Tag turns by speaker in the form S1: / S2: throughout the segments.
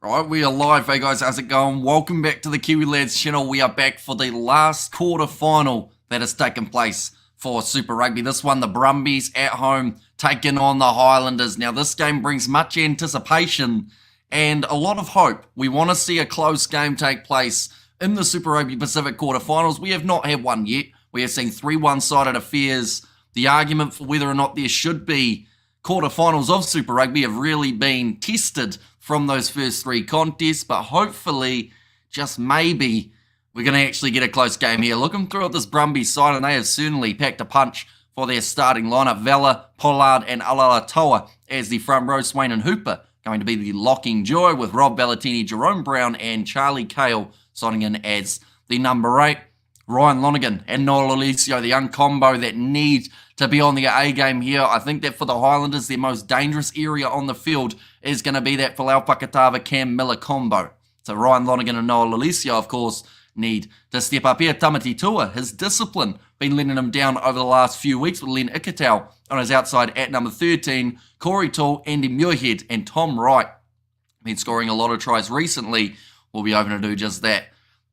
S1: Right, we are live. Hey guys, how's it going? Welcome back to the Kiwi Lads channel. We are back for the last quarter final that has taken place for Super Rugby. This one, the Brumbies at home taking on the Highlanders. Now, this game brings much anticipation and a lot of hope. We want to see a close game take place in the Super Rugby Pacific quarterfinals. We have not had one yet. We have seen three one-sided affairs. The argument for whether or not there should be quarterfinals of Super Rugby have really been tested from those first three contests, but hopefully, just maybe, we're going to actually get a close game here. Looking through at this Brumbies side, and they have certainly packed a punch for their starting lineup. Vela, Pollard, and Alaalatoa as the front row. Swain and Hooper going to be the locking duo with Rob Ballatini, Jerome Brown, and Charlie Cale signing in as the number 8. Ryan Lonergan and Noel Alessio, the young combo that need to be on the A game here. I think that for the Highlanders, their most dangerous area on the field is going to be that Folau Pakatava Cam Miller combo. So Ryan Lonergan and Noel Alessio, of course, need to step up here. Tamati Tua, his discipline, been letting him down over the last few weeks with Len Ikitau on his outside at number 13. Corey Toole, Andy Muirhead, and Tom Wright, been scoring a lot of tries recently, will be hoping to do just that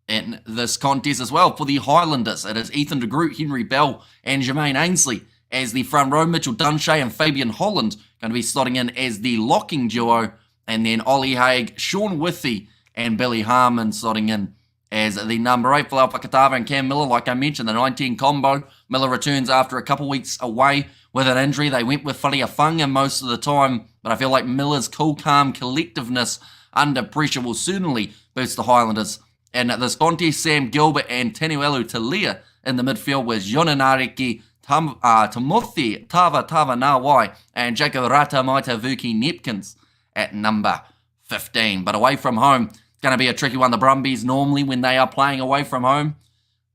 S1: in this contest as well. For the Highlanders, it is Ethan de Groot, Henry Bell, and Jermaine Ainsley as the front row. Mitchell Dunshay and Fabian Holland going to be slotting in as the locking duo. And then Ollie Haig, Sean Withy, and Billy Harmon slotting in as the number 8. Folau Pakatava and Cam Miller, like I mentioned, the 19 combo. Miller returns after a couple weeks away with an injury. They went with Faliafunga most of the time, but I feel like Miller's cool, calm collectiveness under pressure will certainly boost the Highlanders. And at this contest, Sam Gilbert and Tanuelu Talia in the midfield with Yonanariki, Timothy Tava Nawai, and Jacob Ratamaita Vuki Nepkins at number 15. But away from home, it's going to be a tricky one. The Brumbies, normally when they are playing away from home,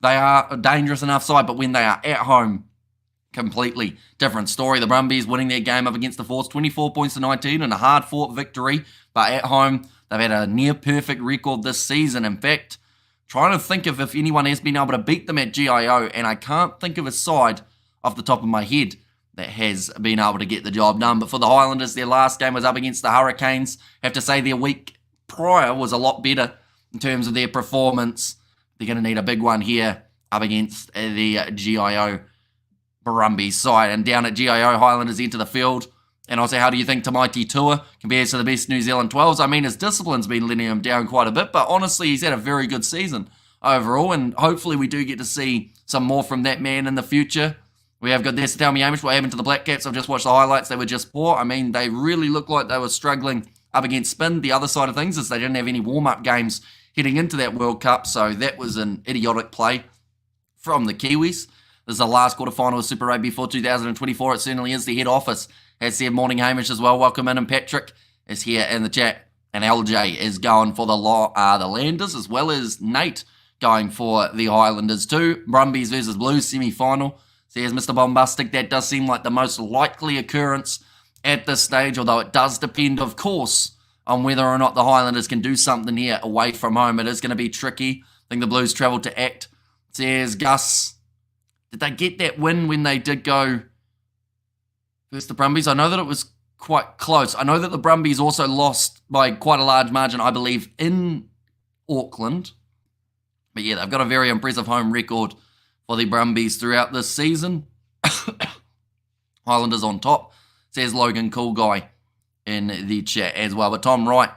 S1: they are a dangerous enough side, but when they are at home, completely different story. The Brumbies winning their game up against the Force, 24 points to 19 and a hard-fought victory, but at home, they've had a near-perfect record this season. In fact, trying to think of if anyone has been able to beat them at GIO, and I can't think of a side off the top of my head that has been able to get the job done. But for the Highlanders, their last game was up against the Hurricanes. I have to say their week prior was a lot better in terms of their performance. They're going to need a big one here up against the GIO Brumbies side. And down at GIO, Highlanders enter the field. And also, how do you think Tamaiti Tua compares to the best New Zealand 12s? I mean, his discipline's been letting him down quite a bit, but honestly, he's had a very good season overall, and hopefully we do get to see some more from that man in the future. We have got this to tell me, Amish, what happened to the Black Caps. I've just watched the highlights. They were just poor. I mean, they really looked like they were struggling up against spin. The other side of things is they didn't have any warm-up games heading into that World Cup, so that was an idiotic play from the Kiwis. This is the last quarterfinal of Super Rugby for 2024. It certainly is. The head office has said morning, Hamish, as well. Welcome in, and Patrick is here in the chat. And LJ is going for the Landers, as well as Nate going for the Highlanders too. Brumbies versus Blues semi-final. Says Mr. Bombastic, that does seem like the most likely occurrence at this stage, although it does depend, of course, on whether or not the Highlanders can do something here away from home. It is going to be tricky. I think the Blues travel to ACT. Says Gus, did they get that win when they did go versus the Brumbies? I know that it was quite close. I know that the Brumbies also lost by quite a large margin, I believe, in Auckland. But yeah, they've got a very impressive home record for the Brumbies throughout this season. Highlanders on top, says Logan Cool Guy in the chat as well. But Tom Wright,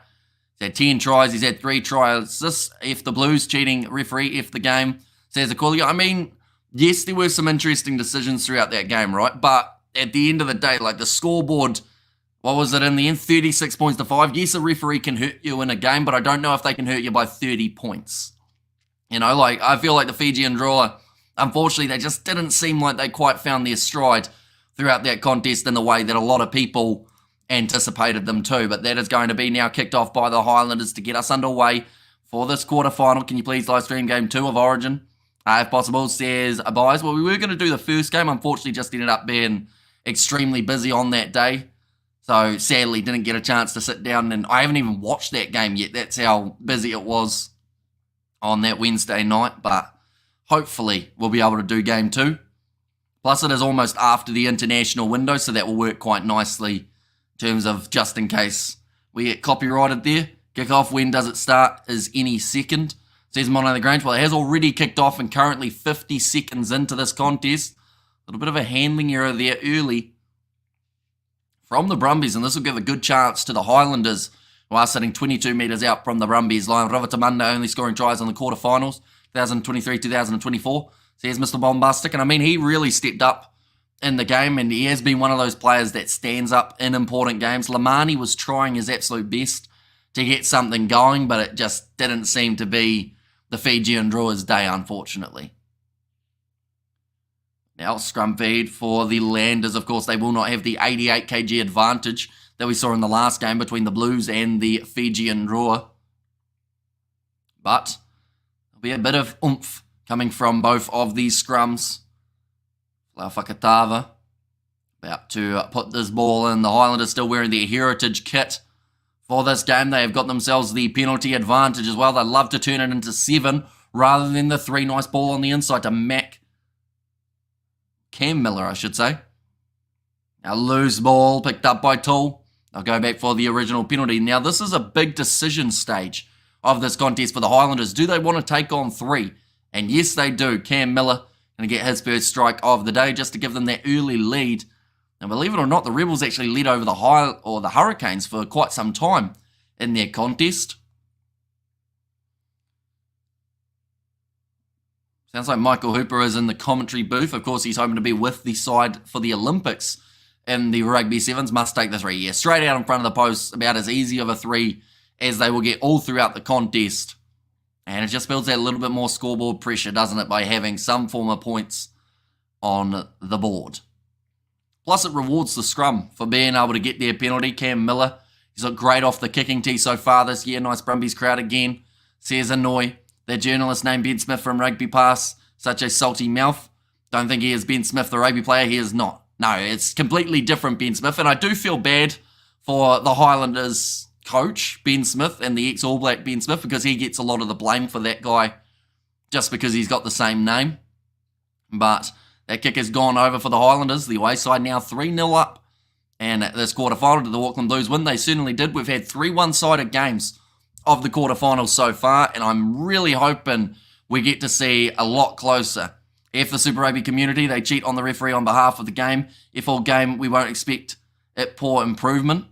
S1: he's had 10 tries. He's had 3 try assists. If the Blues cheating, referee, if the game, says Aquilio. I mean, yes, there were some interesting decisions throughout that game, right? But at the end of the day, like the scoreboard, what was it in the end? 36 points to 5. Yes, a referee can hurt you in a game, but I don't know if they can hurt you by 30 points. You know, like, I feel like the Fijian draw, unfortunately, they just didn't seem like they quite found their stride throughout that contest in the way that a lot of people anticipated them to. But that is going to be now kicked off by the Highlanders to get us underway for this quarterfinal. Can you please live stream game 2 of Origin? If possible, says Abies. Well, we were going to do the first game. Unfortunately, just ended up being extremely busy on that day. So, sadly, didn't get a chance to sit down. And I haven't even watched that game yet. That's how busy it was on that Wednesday night. But hopefully, we'll be able to do game 2. Plus, it is almost after the international window, so that will work quite nicely in terms of just in case we get copyrighted there Kickoff, when does it start, is any second. Says Mono the Grange. Well, it has already kicked off and currently 50 seconds into this contest. A little bit of a handling error there early from the Brumbies, and this will give a good chance to the Highlanders, who are sitting 22 metres out from the Brumbies line. Ravatamanda only scoring tries in the quarterfinals, 2023-2024. So here's Mr. Bombastic, and I mean, he really stepped up in the game, and he has been one of those players that stands up in important games. Lamani was trying his absolute best to get something going, but it just didn't seem to be the Fijian Drewers' day, unfortunately. Now, scrum feed for the Landers. Of course, they will not have the 88 kg advantage that we saw in the last game between the Blues and the Fijian Drua. But there'll be a bit of oomph coming from both of these scrums. Fakatava about to put this ball in. The Highlanders still wearing their heritage kit for this game. They have got themselves the penalty advantage as well. They love to turn it into 7 rather than the 3. Nice ball on the inside to Cam Miller, I should say. Now loose ball picked up by Toole. They'll go back for the original penalty. Now this is a big decision stage of this contest for the Highlanders. Do they want to take on 3? And yes, they do. Cam Miller going to get his first strike of the day just to give them that early lead. And believe it or not, the Rebels actually lead over the Hurricanes for quite some time in their contest. Sounds like Michael Hooper is in the commentary booth. Of course, he's hoping to be with the side for the Olympics in the Rugby Sevens. Must take the 3. Yeah, straight out in front of the post. About as easy of a 3 as they will get all throughout the contest. And it just builds that little bit more scoreboard pressure, doesn't it, by having some form of points on the board. Plus, it rewards the scrum for being able to get their penalty. Cam Miller, he's looked great off the kicking tee so far this year. Nice Brumbies crowd again. Says Annoy. That journalist named Ben Smith from Rugby Pass, such a salty mouth. Don't think he is Ben Smith, the rugby player. He is not. No, it's completely different Ben Smith. And I do feel bad for the Highlanders coach, Ben Smith, and the ex-All Black Ben Smith, because he gets a lot of the blame for that guy just because he's got the same name. But that kick has gone over for the Highlanders. The away side now 3-0 up. And this quarterfinal, did the Auckland Blues win? They certainly did. We've had 3 one-sided games of the quarterfinals so far, and I'm really hoping we get to see a lot closer. If the Super Rugby community, they cheat on the referee on behalf of the game. If all game, we won't expect it poor improvement.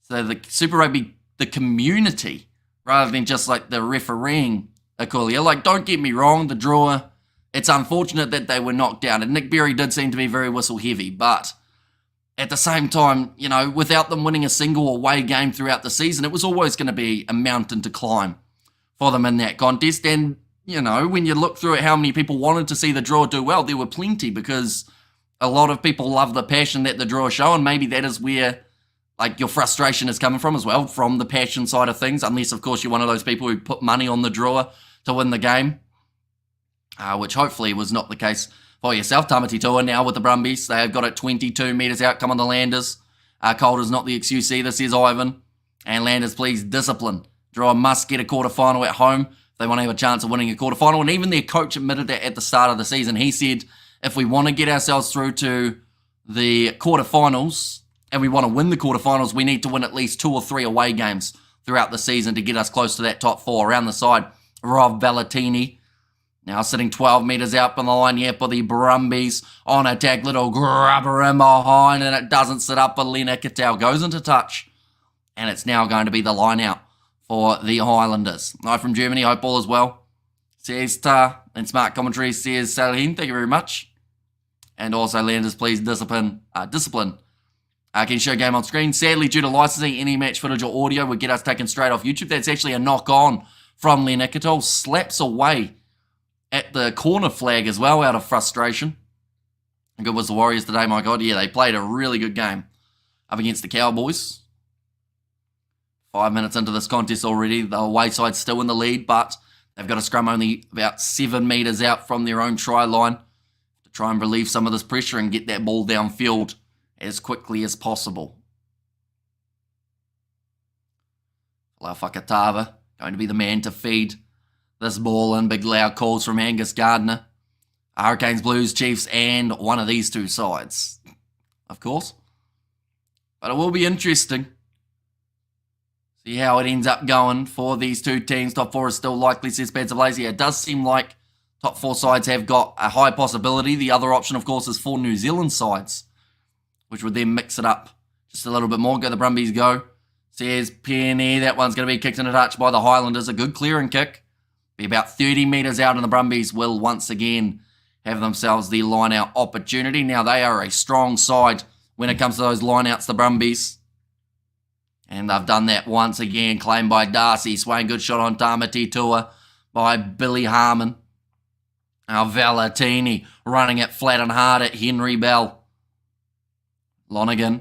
S1: So the Super Rugby, the community, rather than just like the refereeing Akulia. Like, don't get me wrong, the drawer, it's unfortunate that they were knocked out, and Nick Berry did seem to be very whistle heavy, but at the same time, you know, without them winning a single away game throughout the season, it was always going to be a mountain to climb for them in that contest. And, you know, when you look through at how many people wanted to see the draw do well, there were plenty, because a lot of people love the passion that the draw show, and maybe that is where, like, your frustration is coming from as well, from the passion side of things, unless, of course, you're one of those people who put money on the drawer to win the game, which hopefully was not the case for yourself. Tamati Tua now with the Brumbies. They have got it 22 metres out. Come on, the Landers. Cold is not the excuse either, says Ivan. And Landers, please, discipline. Draw must get a quarterfinal at home if they want to have a chance of winning a quarterfinal. And even their coach admitted that at the start of the season. He said, if we want to get ourselves through to the quarterfinals and we want to win the quarterfinals, we need to win at least 2 or 3 away games throughout the season to get us close to that top 4. Around the side, Rob Valentini. Now sitting 12 metres out from the line here for the Brumbies. On attack, little grubber in behind, and it doesn't sit up for Lena Kittel. Goes into touch, and it's now going to be the line out for the Highlanders. Hi from Germany, hope all is well. Says Ta, and smart commentary says Salhin, thank you very much. And also, Landers, please discipline. Can you show game on screen? Sadly, due to licensing, any match footage or audio would get us taken straight off YouTube. That's actually a knock-on from Lena Kittel. Slaps away at the corner flag as well, out of frustration. How good was the Warriors today, my God? Yeah, they played a really good game up against the Cowboys. 5 minutes into this contest already. The away side's still in the lead, but they've got a scrum only about 7 metres out from their own try line to try and relieve some of this pressure and get that ball downfield as quickly as possible. Fakatava going to be the man to feed this ball in. Big loud calls from Angus Gardner. Hurricanes, Blues, Chiefs, and one of these 2 sides, of course. But it will be interesting. See how it ends up going for these two teams. Top four is still likely, says Pads of Lazy. It does seem like top four sides have got a high possibility. The other option, of course, is for New Zealand sides, which would then mix it up just a little bit more. Go the Brumbies go. Says Penny. That one's going to be kicked in a touch by the Highlanders. A good clearing kick. Be about 30 metres out, and the Brumbies will once again have themselves the line-out opportunity. Now, they are a strong side when it comes to those line-outs, the Brumbies. And they've done that once again. Claimed by Darcy Swain. Good shot on Tamati Tua by Billy Harmon. Now Valentini running it flat and hard at Henry Bell. Lonergan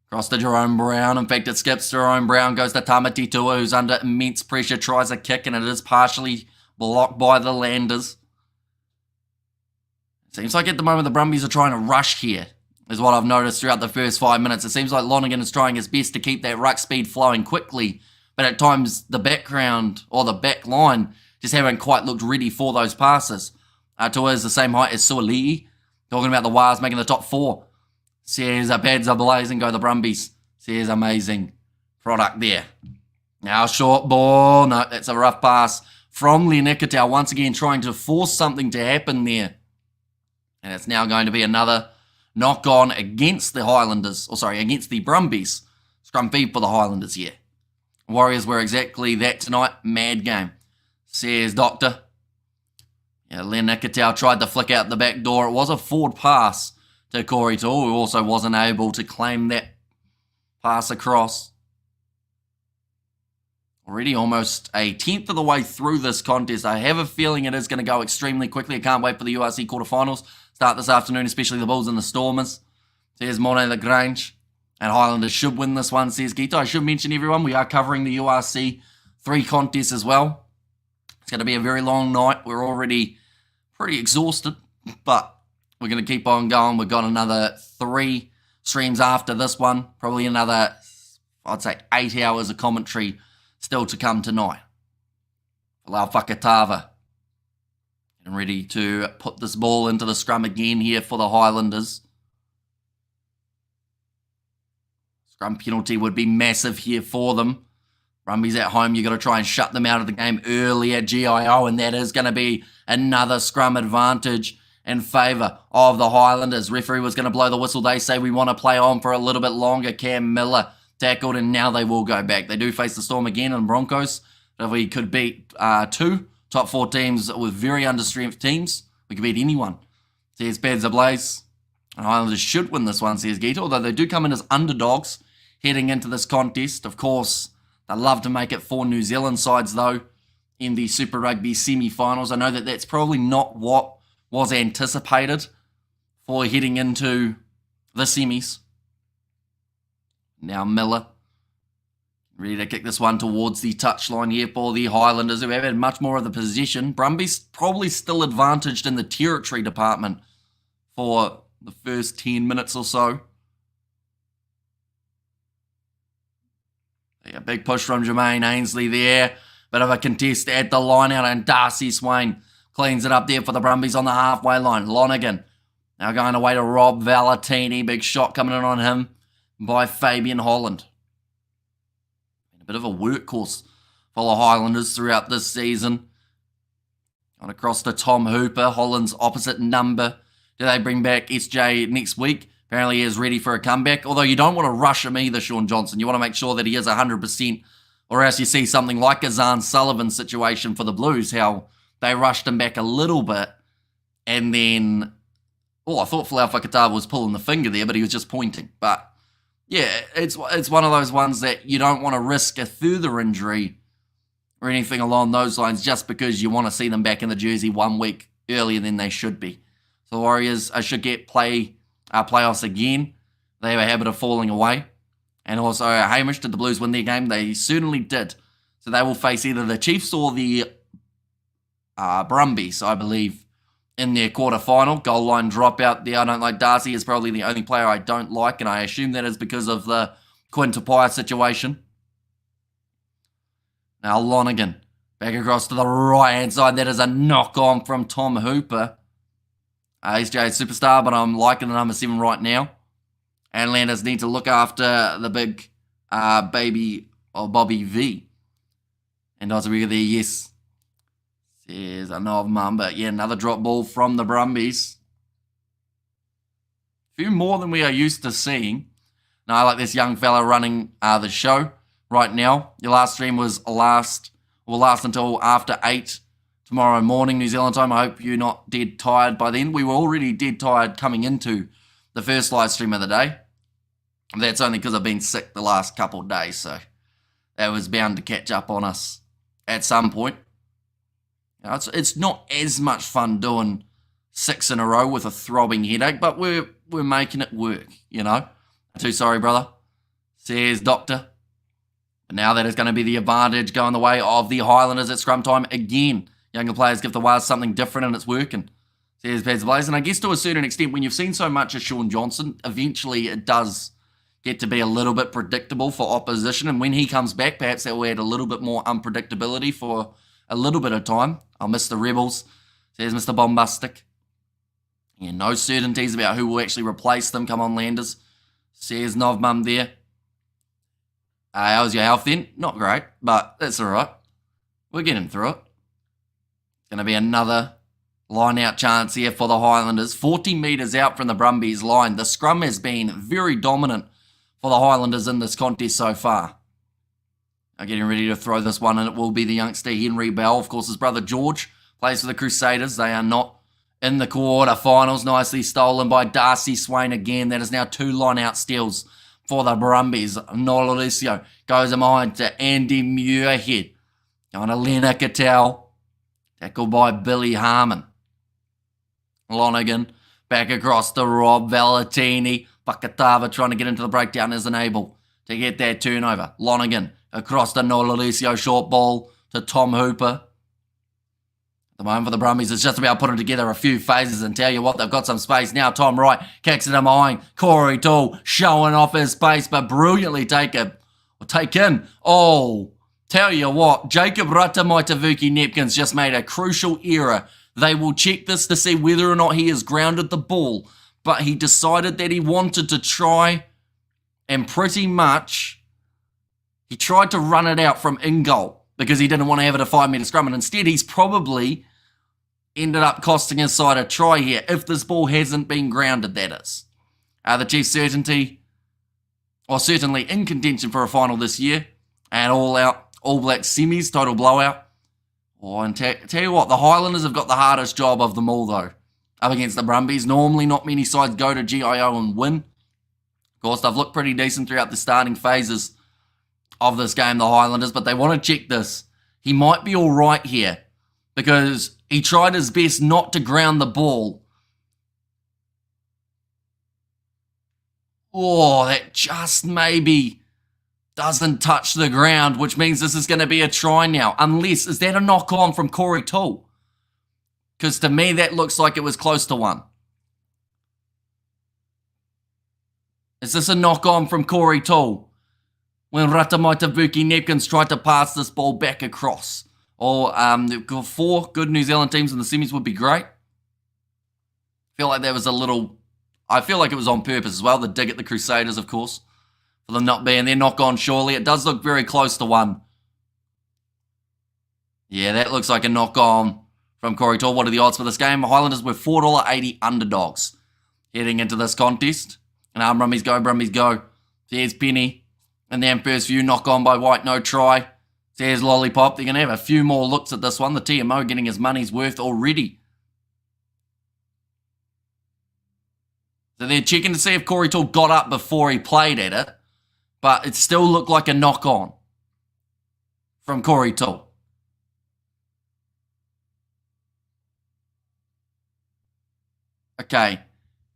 S1: across to Jerome Brown. In fact, it skips. Jerome Brown goes to Tamati Tua, who's under immense pressure. Tries a kick, and it is partially blocked by the Landers. Seems like at the moment the Brumbies are trying to rush here, is what I've noticed throughout the first 5 minutes. It seems like Lonergan is trying his best to keep that ruck speed flowing quickly, but at times the background or the back line just haven't quite looked ready for those passes. Tua is the same height as Suali'i. Talking about the Wars making the top four. Says Pads are blazing, go the Brumbies. Says amazing product there. Now short ball. No, that's a rough pass from Lenikatau. Once again trying to force something to happen there. And it's now going to be another knock on against the Highlanders, against the Brumbies. Scrum feed for the Highlanders here. Warriors were exactly that tonight. Mad game, says Doctor. Yeah, Lenikatau tried to flick out the back door. It was a forward pass to Corey Tall, who also wasn't able to claim that pass across. Already almost a tenth of the way through this contest. I have a feeling it is going to go extremely quickly. I can't wait for the URC quarterfinals. Start this afternoon, especially the Bulls and the Stormers. Says Monet Lagrange. And Highlanders should win this one, says Gito. I should mention, everyone, we are covering the URC 3 contests as well. It's going to be a very long night. We're already pretty exhausted, but we're going to keep on going. We've got another 3 streams after this one. Probably another, I'd say, 8 hours of commentary still to come tonight. Lau Whakatava. And ready to put this ball into the scrum again here for the Highlanders. Scrum penalty would be massive here for them. Brumbies at home, you've got to try and shut them out of the game early at GIO, and that is going to be another scrum advantage in favour of the Highlanders. Referee was going to blow the whistle. They say we want to play on for a little bit longer. Cam Miller tackled, and now they will go back. They do face the Storm again and Broncos. If we could beat 2 top 4 teams with very understrength teams, we could beat anyone. Says Pads ablaze. And Highlanders should win this one, says Gita, although they do come in as underdogs heading into this contest. Of course, they love to make it for New Zealand sides, though, in the Super Rugby semi-finals. I know that that's probably not what was anticipated for heading into the semis. Now Miller, ready to kick this one towards the touchline here for the Highlanders, who have had much more of the possession. Brumbies probably still advantaged in the territory department for the first 10 minutes or so. A big push from Jermaine Ainsley there. Bit of a contest at the line out, and Darcy Swain cleans it up there for the Brumbies on the halfway line. Lonergan now going away to Rob Valentini. Big shot coming in on him by Fabian Holland. A bit of a workhorse for the Highlanders throughout this season. On across to Tom Hooper, Holland's opposite number. Do they bring back SJ next week? Apparently he is ready for a comeback. Although you don't want to rush him either, Sean Johnson. You want to make sure that he is 100%, or else you see something like a Zahn Sullivan situation for the Blues, how they rushed him back a little bit, and then, I thought Folau Whakatava was pulling the finger there, but he was just pointing. But yeah, it's one of those ones that you don't want to risk a further injury or anything along those lines just because you want to see them back in the jersey 1 week earlier than they should be. So the Warriors should get playoffs again. They have a habit of falling away. And also, Hamish, did the Blues win their game? They certainly did. So they will face either the Chiefs or the Brumbies, I believe, in their quarterfinal. Goal line dropout there. I don't like Darcy. Is probably the only player I don't like, and I assume that is because of the Quinn Tupaia situation. Now Lonergan back across to the right-hand side. That is a knock-on from Tom Hooper. He's Jay's superstar, but I'm liking the number 7 right now. And Landers need to look after the big baby Or Bobby V. And also we got there, yes. Says I know of mum, but yeah, another drop ball from the Brumbies. A few more than we are used to seeing. Now I like this young fella running the show right now. Your last stream will last until after 8 tomorrow morning New Zealand time. I hope you're not dead tired by then. We were already dead tired coming into the first live stream of the day. That's only because I've been sick the last couple of days, so that was bound to catch up on us at some point. You know, it's not as much fun doing 6 in a row with a throbbing headache, but we're making it work, you know. Too sorry, brother, says Doctor. But now that is going to be the advantage going the way of the Highlanders at scrum time again. Younger players give the Wales something different and it's working, says Pads Blaze. And I guess to a certain extent, when you've seen so much of Sean Johnson, eventually it does get to be a little bit predictable for opposition. And when he comes back, perhaps that will add a little bit more unpredictability for a little bit of time. I'll miss the Rebels, says Mr. Bombastic. Yeah, no certainties about who will actually replace them. Come on, Landers, says Novmum there. How's your health then? Not great, but that's all right. We're getting through it. It's going to be another line-out chance here for the Highlanders. 40 metres out from the Brumbies line. The scrum has been very dominant for the Highlanders in this contest so far. Now getting ready to throw this one, and it will be the youngster Henry Bell. Of course, his brother George plays for the Crusaders. They are not in the quarterfinals. Nicely stolen by Darcy Swain again. That is now 2 line-out steals for the Brumbies. Nololisio goes behind to Andy Muirhead. Going to Lena Cattell. Tackled by Billy Harmon. Lonergan back across to Rob Valentini. Pakatava trying to get into the breakdown isn't able to get that turnover. Lonergan across to Nololisio. Short ball to Tom Hooper. At the moment for the Brumbies, it's just about putting together a few phases and tell you what, they've got some space now. Tom Wright kicks it in behind. Corey Toole showing off his space, but brilliantly taken. Oh, tell you what, Jacob Ratamaitavuki-Nepkins just made a crucial error. They will check this to see whether or not he has grounded the ball, but he decided that he wanted to try, and pretty much he tried to run it out from in goal because he didn't want to have it a 5 metre scrum, and instead he's probably ended up costing his side a try here, if this ball hasn't been grounded, that is. The Chiefs certainly in contention for a final this year, and All Black semis, total blowout. Oh, and tell you what, the Highlanders have got the hardest job of them all, though, up against the Brumbies. Normally, not many sides go to GIO and win. Of course, they've looked pretty decent throughout the starting phases of this game, the Highlanders, but they want to check this. He might be all right here because he tried his best not to ground the ball. Oh, that just maybe doesn't touch the ground, which means this is going to be a try now. Unless, is that a knock-on from Corey Toole? Because to me, that looks like it was close to one. Is this a knock-on from Corey Toole? When Ratamaitavuki-Nepkins tried to pass this ball back across. Or 4 good New Zealand teams in the semis would be great. I feel like it was on purpose as well. The dig at the Crusaders, of course. For them not being there, knock-on surely. It does look very close to one. Yeah, that looks like a knock-on from Corey Toole. What are the odds for this game? Highlanders were $4.80 underdogs heading into this contest. And Brumbies go. There's Penny. And then first view, knock-on by White, no try. There's Lollipop. They're going to have a few more looks at this one. The TMO getting his money's worth already. So they're checking to see if Corey Toole got up before he played at it. But it still looked like a knock-on from Corey Toole. Okay.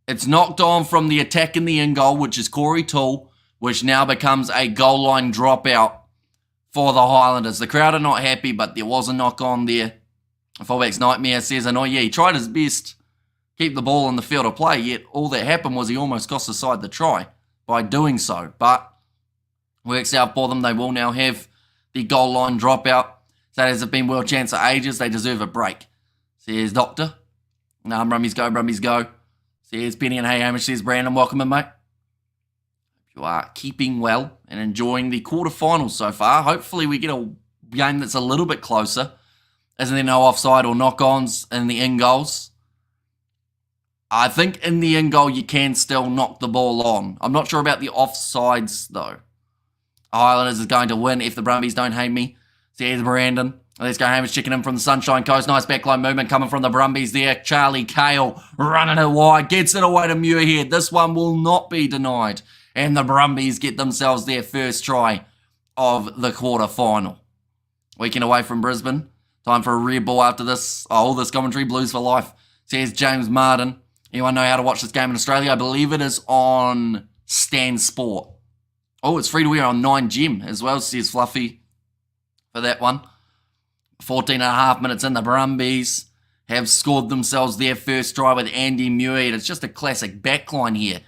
S1: It's knocked on from the attack in the in goal, which is Corey Toole, which now becomes a goal line dropout for the Highlanders. The crowd are not happy, but there was a knock-on there. Fullback's Nightmare says, I know, yeah, he tried his best keep the ball in the field of play, yet all that happened was he almost cost his side the try by doing so. But works out for them. They will now have the goal line dropout. So has it been world chance for ages? They deserve a break, says Doctor. Brumbies go. Says Penny and hey Hamish, says Brandon, welcome in, mate. who are keeping well and enjoying the quarterfinals so far. Hopefully we get a game that's a little bit closer. Isn't there no offside or knock-ons in the in-goals? I think in the in-goal you can still knock the ball on. I'm not sure about the offsides though. Highlanders is going to win if the Brumbies don't hate me. So here's Brandon. Let's go Hamish checking in from the Sunshine Coast. Nice backline movement coming from the Brumbies there. Charlie Cale running it wide. Gets it away to Muirhead. This one will not be denied. And the Brumbies get themselves their first try of the quarter-final. Weekend away from Brisbane. Time for a red ball after this. All this commentary. Blues for life. Says James Martin. Anyone know how to watch this game in Australia? I believe it is on Stan Sport. Oh, it's free to wear on 9Gem as well, says Fluffy for that one. 14.5 minutes in, the Brumbies have scored themselves their first try with Andy Muirhead. It's just a classic backline here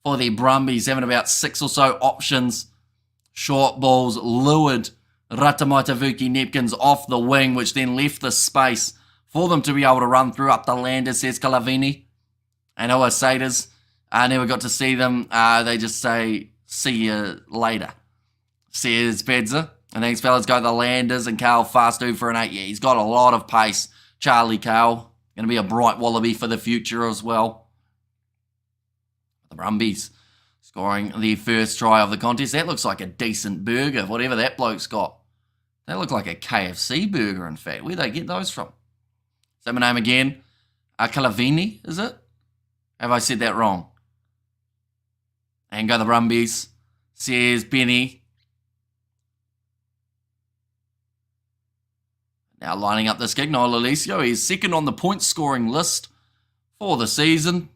S1: for the Brumbies, having about 6 or so options. Short balls lured Ratamaitavuki Nepkins off the wing, which then left the space for them to be able to run through up the landers, says Calavini. And Oa Saders, I never got to see them. They just say, see you later, says Pedza. And these fellas go the Landers and Carl Fastu for an 8. Yeah, he's got a lot of pace. Charlie Carl, going to be a bright wallaby for the future as well. The Brumbies scoring the first try of the contest. That looks like a decent burger, whatever that bloke's got. They look like a KFC burger, in fact. Where'd they get those from? Say my name again. Calavini, is it? Have I said that wrong? And go the Brumbies, says Benny. Now lining up this kick, Noel Alicio. He's second on the point scoring list for the season.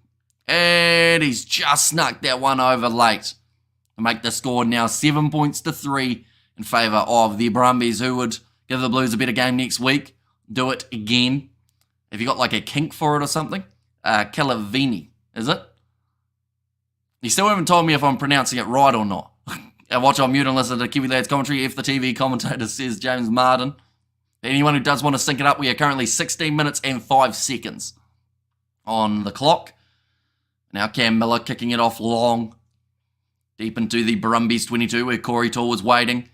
S1: And he's just snuck that one over late to make the score now 7 points to 3 in favour of the Brumbies, who would give the Blues a better game next week. Do it again. Have you got like a kink for it or something? Calavini, is it? You still haven't told me if I'm pronouncing it right or not. Watch on mute and listen to Kiwi Lads commentary if the TV commentator, says James Martin. Anyone who does want to sync it up, we are currently 16 minutes and 5 seconds on the clock. Now Cam Miller kicking it off long, deep into the Brumbies 22 where Corey Tall was waiting.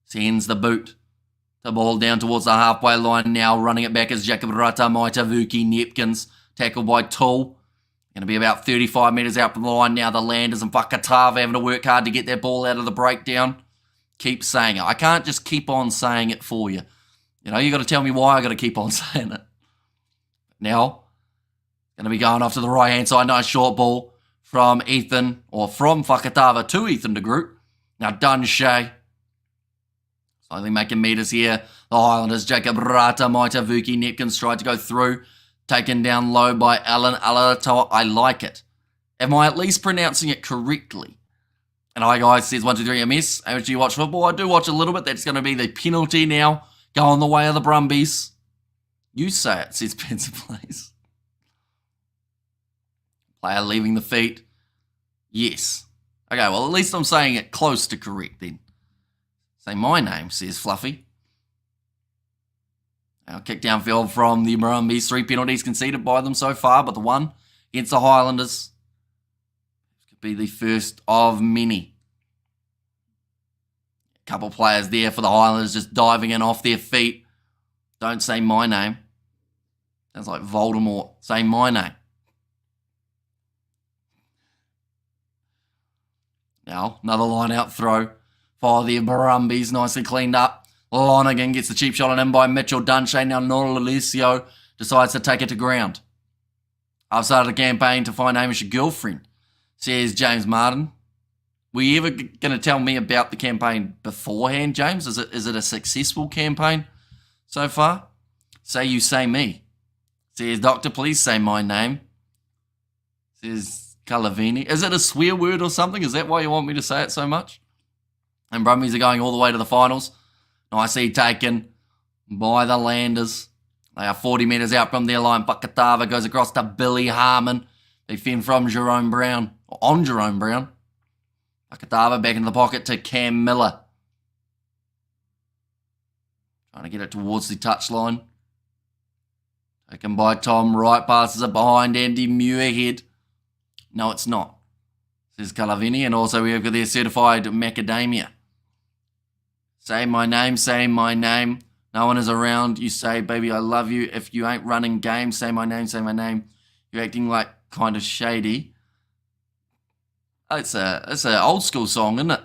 S1: Sends the boot. The ball down towards the halfway line now. Running it back is Jacob Ratamaitavuki Nepkins. Tackled by Tall. Going to be about 35 metres out from the line now. The Landers and Whakatava having to work hard to get that ball out of the breakdown. Keep saying it. I can't just keep on saying it for you. You know, you got to tell me why I got to keep on saying it. Now, going to be going off to the right-hand side. Nice short ball from Ethan, or from Whakatava to Ethan de Groot. Now, Dunshay. Slowly making metres here. The Highlanders, Jacob Ratamaitavuki Nepkins tried to go through. Taken down low by Alan Alatoa. I like it. Am I at least pronouncing it correctly? And hi guys, says 123MS. How much do you watch football? I do watch a little bit. That's going to be the penalty now. Going the way of the Brumbies. You say it, says Spencer Place. Player leaving the feet. Yes. Okay, well at least I'm saying it close to correct then. Say my name, says Fluffy. Now kick downfield from the Brumbies. 3 penalties conceded by them so far, but the one against the Highlanders could be the first of many. A couple players there for the Highlanders just diving in off their feet. Don't say my name. Sounds like Voldemort. Say my name. Now, another line-out throw for the Brumbies. Nicely cleaned up. Lonergan gets the cheap shot on him by Mitchell Dunshay. Now Noralicio decides to take it to ground. I've started a campaign to find Hamish a girlfriend, says James Martin. Were you ever going to tell me about the campaign beforehand, James? Is it a successful campaign so far? Say you say me. Says Doctor, please say my name. Says Calavini. Is it a swear word or something? Is that why you want me to say it so much? And Brumbies are going all the way to the finals. Nicely taken by the Landers. They are 40 metres out from their line. Whakatava goes across to Billy Harmon. They fin from Jerome Brown. Or on Jerome Brown. Whakatava back into the pocket to Cam Miller. Trying to get it towards the touchline. Taken by Tom Wright. Passes it behind Andy Muirhead. No, it's not. says Calavini. And also we have got their certified macadamia. Say my name, say my name. No one is around. You say, baby, I love you. If you ain't running game, say my name, say my name. You're acting like kind of shady. It's an old school song, isn't it?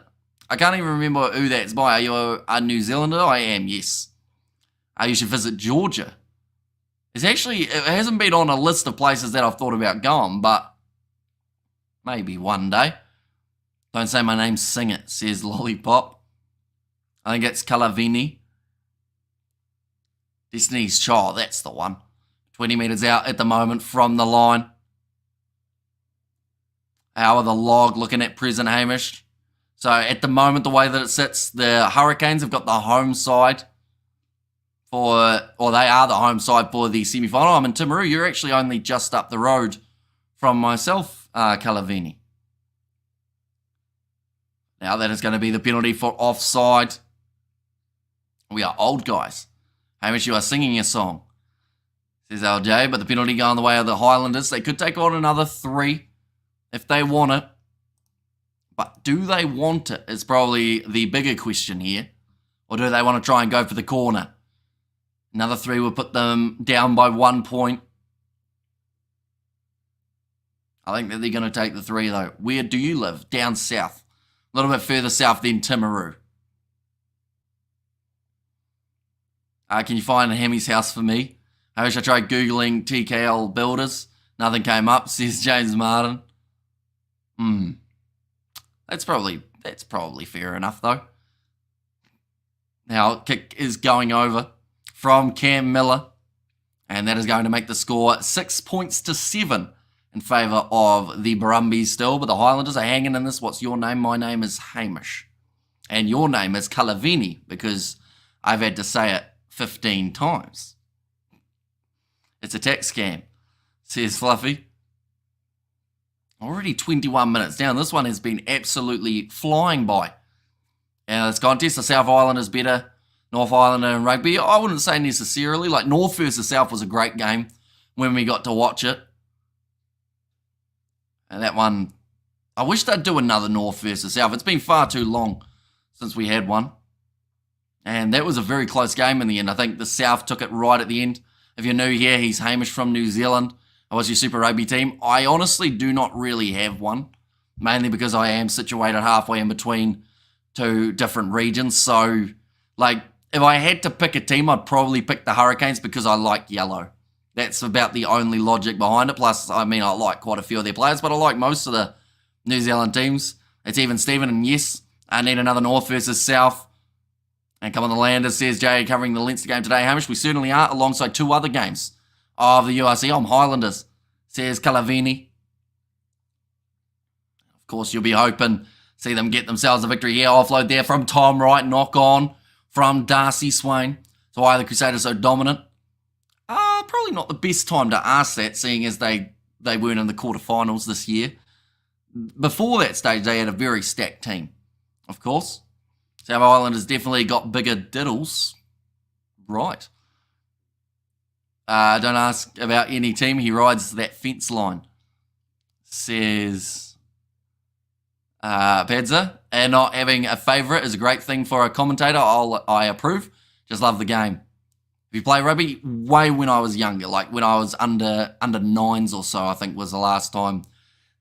S1: I can't even remember who that's by. Are you a New Zealander? I am, yes. You should visit Georgia. It hasn't been on a list of places that I've thought about going, but maybe one day. Don't say my name, sing it, says Lollipop. I think it's Calavini. Destiny's Child, that's the one. 20 metres out at the moment from the line. How are the log looking at present, Hamish? So at the moment, the way that it sits, the Hurricanes have got the home side they are the home side for the semi-final. I'm in Timaru. You're actually only just up the road from myself, Calavini. Now that is going to be the penalty for offside. We are old guys. Hamish, you are singing a song, says LJ, but the penalty going the way of the Highlanders. They could take on another 3 if they want it. But do they want it is probably the bigger question here. Or do they want to try and go for the corner? Another 3 will put them down by 1 point. I think that they're going to take the 3 though. Where do you live? Down south. A little bit further south than Timaru. Can you find a Hemi's house for me? I wish I tried Googling TKL builders. Nothing came up, says James Martin. That's probably fair enough though. Now, kick is going over from Cam Miller. And that is going to make the score 6 points to 7 in favour of the Brumbies still. But the Highlanders are hanging in this. What's your name? My name is Hamish. And your name is Calavini because I've had to say it 15 times. It's a tax scam, says Fluffy. Already 21 minutes down. This one has been absolutely flying by. This contest, the South Island is better. North Island and rugby, I wouldn't say necessarily. Like North versus South was a great game when we got to watch it. And that one, I wish they'd do another North versus South. It's been far too long since we had one. And that was a very close game in the end. I think the South took it right at the end. If you're new here, he's Hamish from New Zealand. I was your Super Rugby team. I honestly do not really have one, mainly because I am situated halfway in between 2 different regions. So, like, if I had to pick a team, I'd probably pick the Hurricanes because I like yellow. That's about the only logic behind it. Plus, I mean, I like quite a few of their players, but I like most of the New Zealand teams. It's even Steven, and yes, I need another North versus South. And come on the Landers, says Jay, covering the Leinster game today. Hamish, we certainly are, alongside 2 other games of the URC. I'm Highlanders, says Calavini. Of course, you'll be hoping see them get themselves a victory here. Offload there from Tom Wright, knock on from Darcy Swain. So why are the Crusaders so dominant? Probably not the best time to ask that, seeing as they weren't in the quarterfinals this year. Before that stage, they had a very stacked team, of course. South Islanders definitely got bigger diddles. Right. Don't ask about any team. He rides that fence line, says Padza. And not having a favourite is a great thing for a commentator. I approve. Just love the game. If you play rugby, way when I was younger, like when I was under 9s or so, I think was the last time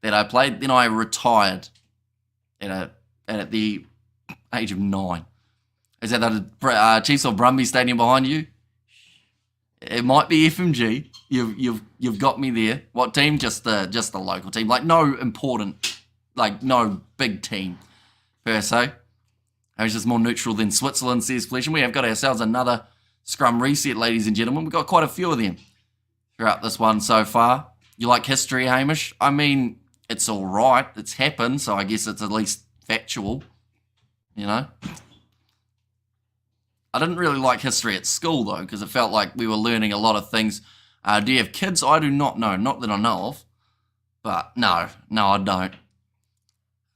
S1: that I played. Then I retired at the age of 9. Is that the Chiefs or Brumbies Stadium behind you? It might be FMG. You've got me there. What team? Just the local team. Like no important, like no big team per se. It's just more neutral than Switzerland, says Flesh. And we have got ourselves another scrum reset, ladies and gentlemen. We've got quite a few of them throughout this one so far. You like history, Hamish? I mean, it's all right. It's happened, so I guess it's at least factual, you know? I didn't really like history at school, though, because it felt like we were learning a lot of things. Do you have kids? I do not know. Not that I know of. But no, I don't.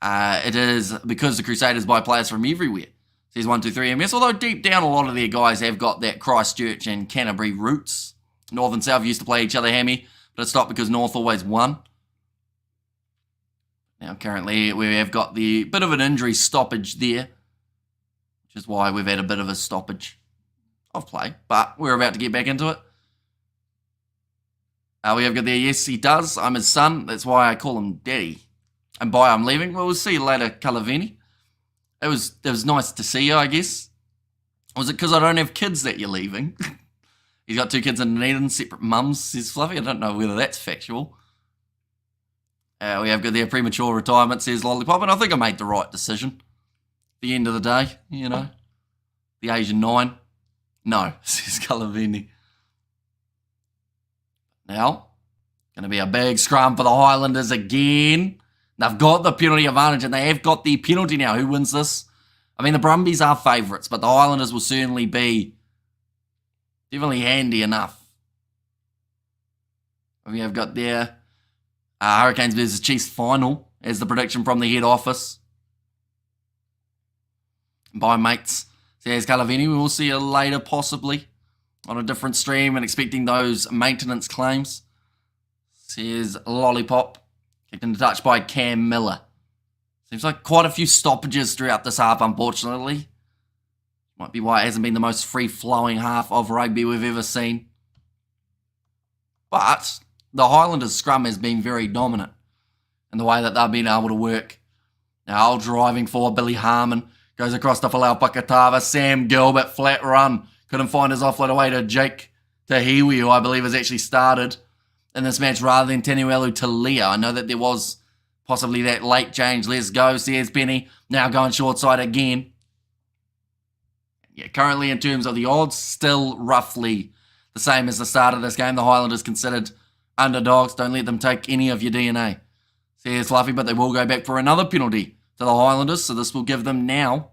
S1: It is because the Crusaders buy players from everywhere. Says 123MS. Although deep down, a lot of their guys have got that Christchurch and Canterbury roots. North and South used to play each other hammy, but it stopped because North always won. Now, currently, we have got the bit of an injury stoppage there, which is why we've had a bit of a stoppage of play, but we're about to get back into it. We have got there, yes, he does. I'm his son. That's why I call him Daddy. And by I'm leaving, well, we'll see you later, Calavini. It was nice to see you, I guess. Was it because I don't have kids that you're leaving? He's got 2 kids in Dunedin, separate mums, says Fluffy. I don't know whether that's factual. We have got their premature retirement, says Lollipop, and I think I made the right decision. At the end of the day, you know. The Asian 9. No, says Calavini. Now, going to be a big scrum for the Highlanders again. They've got the penalty advantage, and they have got the penalty now. Who wins this? I mean, the Brumbies are favourites, but the Highlanders will certainly be definitely handy enough. We have got there Hurricanes versus Chiefs final as the prediction from the head office. Bye, mates. Says Calavini. We will see you later, possibly, on a different stream, and expecting those maintenance claims. Says Lollipop. Kicked into touch by Cam Miller. Seems like quite a few stoppages throughout this half, unfortunately. Might be why it hasn't been the most free-flowing half of rugby we've ever seen. But the Highlanders scrum has been very dominant in the way that they've been able to work. Now driving forward, Billy Harmon goes across to Falau Pakatava. Sam Gilbert, flat run. Couldn't find his offload away to Jake Tahiwi, who I believe has actually started in this match rather than Tenuelu Talia. I know that there was possibly that late change. Let's go, says Penny. Now going short side again. Yeah, currently in terms of the odds, still roughly the same as the start of this game. The Highlanders considered underdogs. Don't let them take any of your DNA, says Fluffy, but they will go back for another penalty to the Highlanders, so this will give them now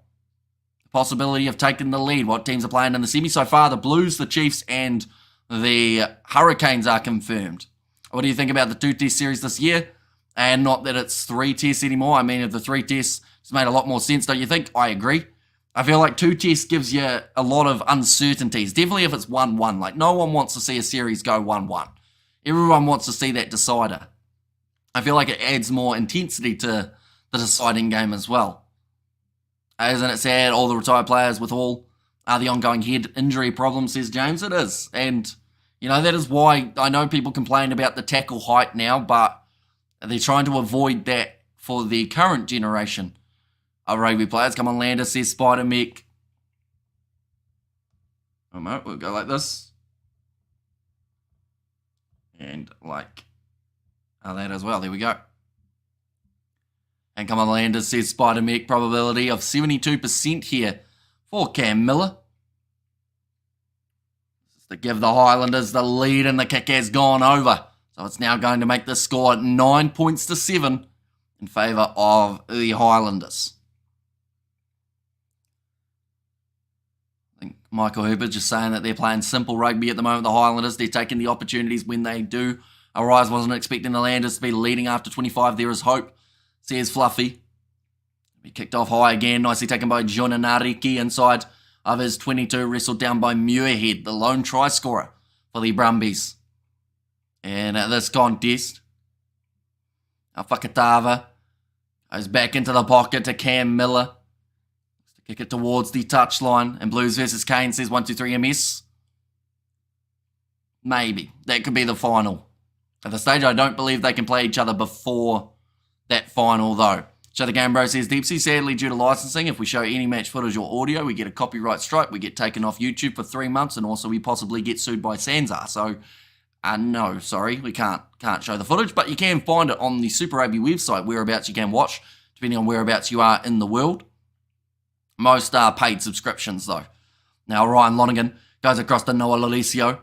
S1: the possibility of taking the lead. What teams are playing in the semi so far? The Blues, the Chiefs, and the Hurricanes are confirmed. What do you think about the 2-test series this year? And not that it's 3 tests anymore. I mean, if the 3 tests has made a lot more sense, don't you think? I agree. I feel like 2 tests gives you a lot of uncertainties. Definitely if it's 1-1. Like, no one wants to see a series go 1-1. Everyone wants to see that decider. I feel like it adds more intensity to the deciding game as well. Isn't it sad, all the retired players with all the ongoing head injury problems, says James? It is. And, you know, that is why I know people complain about the tackle height now, but they're trying to avoid that for the current generation of rugby players. Come on, Lander, says Spider-Mech. Oh, no, we'll go like this. And like that as well. There we go. And come on, Lander, says Spider-Mech. Probability of 72% here for Cam Miller. This is to give the Highlanders the lead, and the kick has gone over. So it's now going to make the score 9 points to 7 in favour of the Highlanders. I think Michael Hooper just saying that they're playing simple rugby at the moment, the Highlanders. They're taking the opportunities when they do arise. Wasn't expecting the Landers to be leading after 25. There is hope, says Fluffy. He kicked off high again. Nicely taken by John Nariki inside of his 22. Wrestled down by Muirhead, the lone try scorer for the Brumbies. And at this contest, Fakatava goes back into the pocket to Cam Miller. To kick it towards the touchline. And Blues versus Kane says 1-2-3 MS. Maybe. That could be the final. At the stage, I don't believe they can play each other before that final, though. Show the Game Bro says, Deepsy, sadly, due to licensing, if we show any match footage or audio, we get a copyright strike, we get taken off YouTube for 3 months, and also we possibly get sued by Sansa. So, no, sorry, we can't show the footage, but you can find it on the Super Rugby website, whereabouts you can watch, depending on whereabouts you are in the world. Most are paid subscriptions, though. Now, Ryan Lonergan goes across to Noah Lolesio.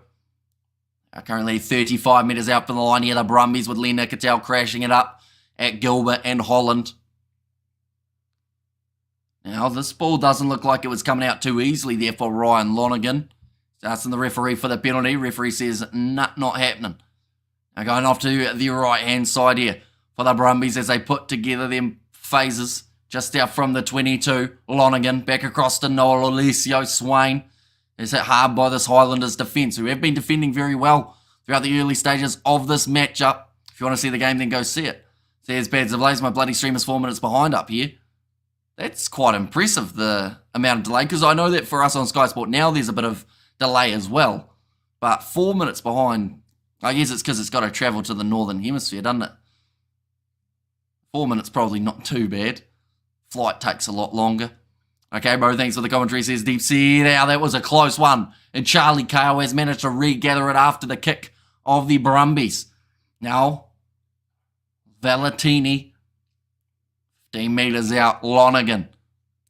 S1: Currently 35 metres out from the line here, the Brumbies with Lee Nicotel crashing it up at Gilbert and Holland. Now, this ball doesn't look like it was coming out too easily there for Ryan Lonergan. Asking the referee for the penalty. Referee says, not happening. Now going off to the right-hand side here for the Brumbies as they put together them phases just out from the 22. Lonergan back across to Noah Lolesio. Swain is hit hard by this Highlanders defence, who have been defending very well throughout the early stages of this matchup. If you want to see the game, then go see it. Says Beds of Blaze, my bloody stream is 4 minutes behind up here. That's quite impressive, the amount of delay, because I know that for us on Sky Sport now there's a bit of delay as well. But 4 minutes behind, I guess it's because it's got to travel to the northern hemisphere, doesn't it? 4 minutes probably not too bad. Flight takes a lot longer. Okay, bro, thanks for the commentary, says Deep Sea. Now, that was a close one. And Charlie Kale has managed to regather it after the kick of the Brumbies. Now, Valentini, 15 metres out, Lonergan.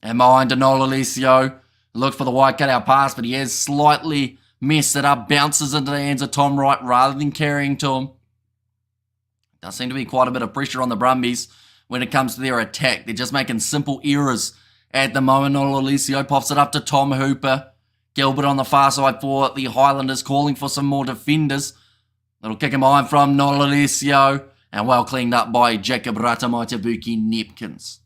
S1: And behind to Nololisio. Looked for the wide cutout pass, but he has slightly messed it up. Bounces into the hands of Tom Wright rather than carrying to him. Does seem to be quite a bit of pressure on the Brumbies when it comes to their attack. They're just making simple errors at the moment. Nololisio pops it up to Tom Hooper. Gilbert on the far side for the Highlanders, calling for some more defenders. Little kick him behind from Nololisio. And well cleaned up by Jacob Ratamaitabuki Nepkins.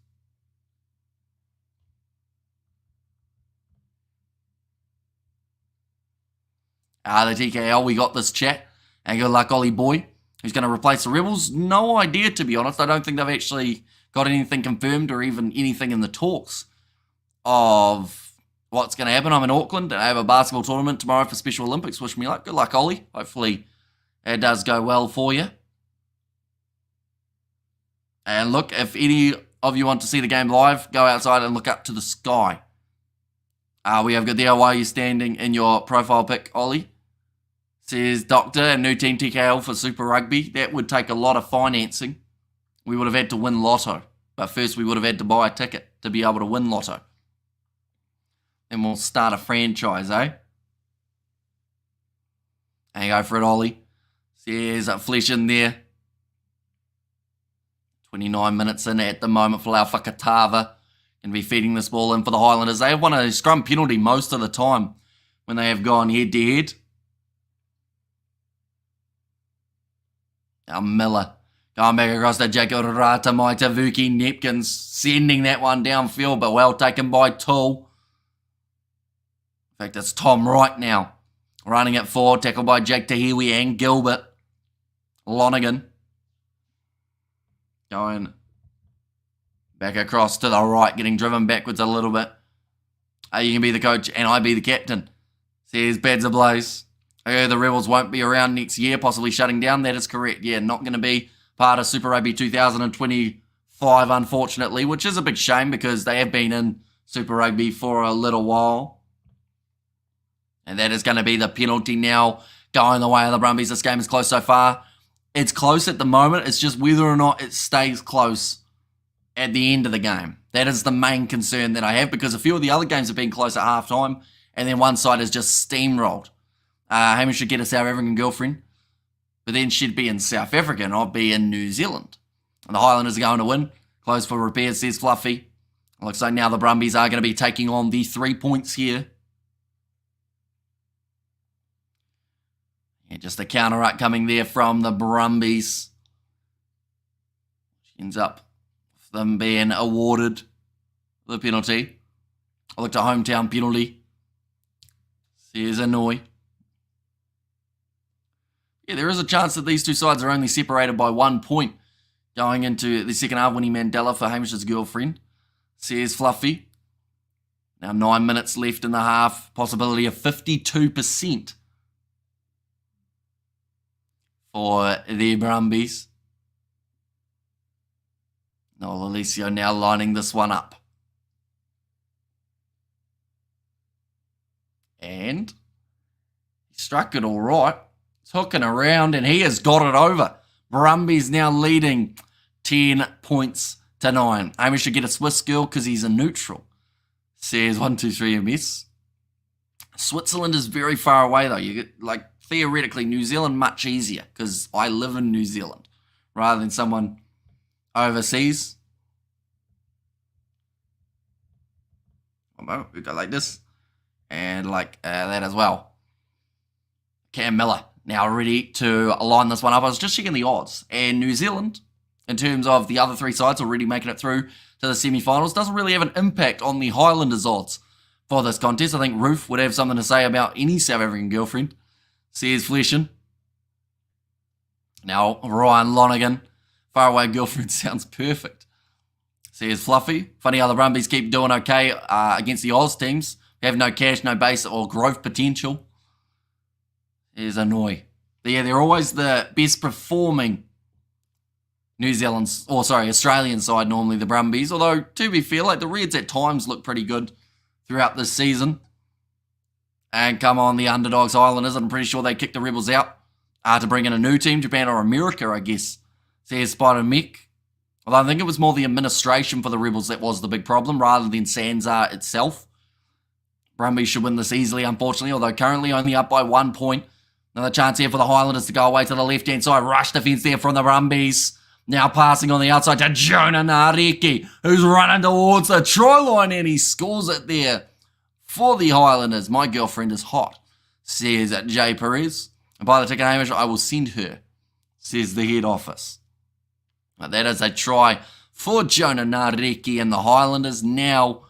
S1: The TKL, we got this chat. And good luck, Ollie boy. Who's going to replace the Rebels? No idea, to be honest. I don't think they've actually got anything confirmed or even anything in the talks of what's going to happen. I'm in Auckland. I have a basketball tournament tomorrow for Special Olympics. Wish me luck. Good luck, Ollie. Hopefully it does go well for you. And look, if any of you want to see the game live, go outside and look up to the sky. We have got there. Why are you standing in your profile pic, Ollie? Says Doctor, a new team TKL for Super Rugby. That would take a lot of financing. We would have had to win Lotto. But first we would have had to buy a ticket to be able to win Lotto. Then we'll start a franchise, eh? And you go for it, Ollie. Says Flesh in there. 29 minutes in at the moment for Laufakatava. Going to be feeding this ball in for the Highlanders. They have won a scrum penalty most of the time when they have gone head-to-head. Now Miller going back across to Jacob Ratamaitabuki Nepkins, sending that one downfield, but well taken by Toole. In fact, it's Tom Wright now. Running it forward, tackled by Jake Tahiwi and Gilbert. Lonergan. Going back across to the right, getting driven backwards a little bit. You can be the coach and I be the captain. Says Beds Ablaze. The Rebels won't be around next year, possibly shutting down. That is correct. Yeah, not going to be part of Super Rugby 2025, unfortunately, which is a big shame because they have been in Super Rugby for a little while. And that is going to be the penalty now going the way of the Brumbies. This game is close so far. It's close at the moment. It's just whether or not it stays close at the end of the game. That is the main concern that I have because a few of the other games have been close at halftime and then one side is just steamrolled. Hamish should get a South African girlfriend, but then she'd be in South Africa and I'd be in New Zealand. And the Highlanders are going to win. Close for repairs, says Fluffy. Looks like now the Brumbies are going to be taking on the 3 points here. Yeah, just a counter up coming there from the Brumbies. Which ends up with them being awarded the penalty. I looked at hometown penalty. Says Annoy. Yeah, there is a chance that these two sides are only separated by 1 point going into the second half. Winnie Mandela for Hamish's girlfriend, says Fluffy. Now 9 minutes left in the half. Possibility of 52% for the Brumbies. Noel Alessio now lining this one up. And he struck it all right. Hooking around and he has got it over. Brumbies now leading 10 points to 9. Amy should get a Swiss girl because he's a neutral. Says 123 MS. Switzerland is very far away though. You get like theoretically New Zealand much easier because I live in New Zealand rather than someone overseas. We go like this and like that as well. Cam Miller. Now ready to line this one up. I was just checking the odds. And New Zealand, in terms of the other three sides already making it through to the semi-finals, doesn't really have an impact on the Highlanders odds for this contest. I think Roof would have something to say about any South African girlfriend. Says Fleshin. Now Ryan Lonergan Faraway girlfriend sounds perfect. Says Fluffy. Funny how the Brumbies keep doing okay against the Oz teams. They have no cash, no base, or growth potential. Is Annoy. But yeah, they're always the best performing Australian side, normally the Brumbies. Although, to be fair, like the Reds at times look pretty good throughout this season. And come on, the underdogs Highlanders. I'm pretty sure they kicked the Rebels out to bring in a new team, Japan or America, I guess. Says Spider Mech. Although I think it was more the administration for the Rebels that was the big problem, rather than Sanzar itself. Brumbies should win this easily, unfortunately, although currently only up by 1 point. Another chance here for the Highlanders to go away to the left-hand side. Rush defence there from the Brumbies. Now passing on the outside to Jonah Nareki, who's running towards the try line, and he scores it there for the Highlanders. My girlfriend is hot, says Jay Perez. And by the ticket, Hamish, I will send her, says the head office. But that is a try for Jonah Nareki, and the Highlanders now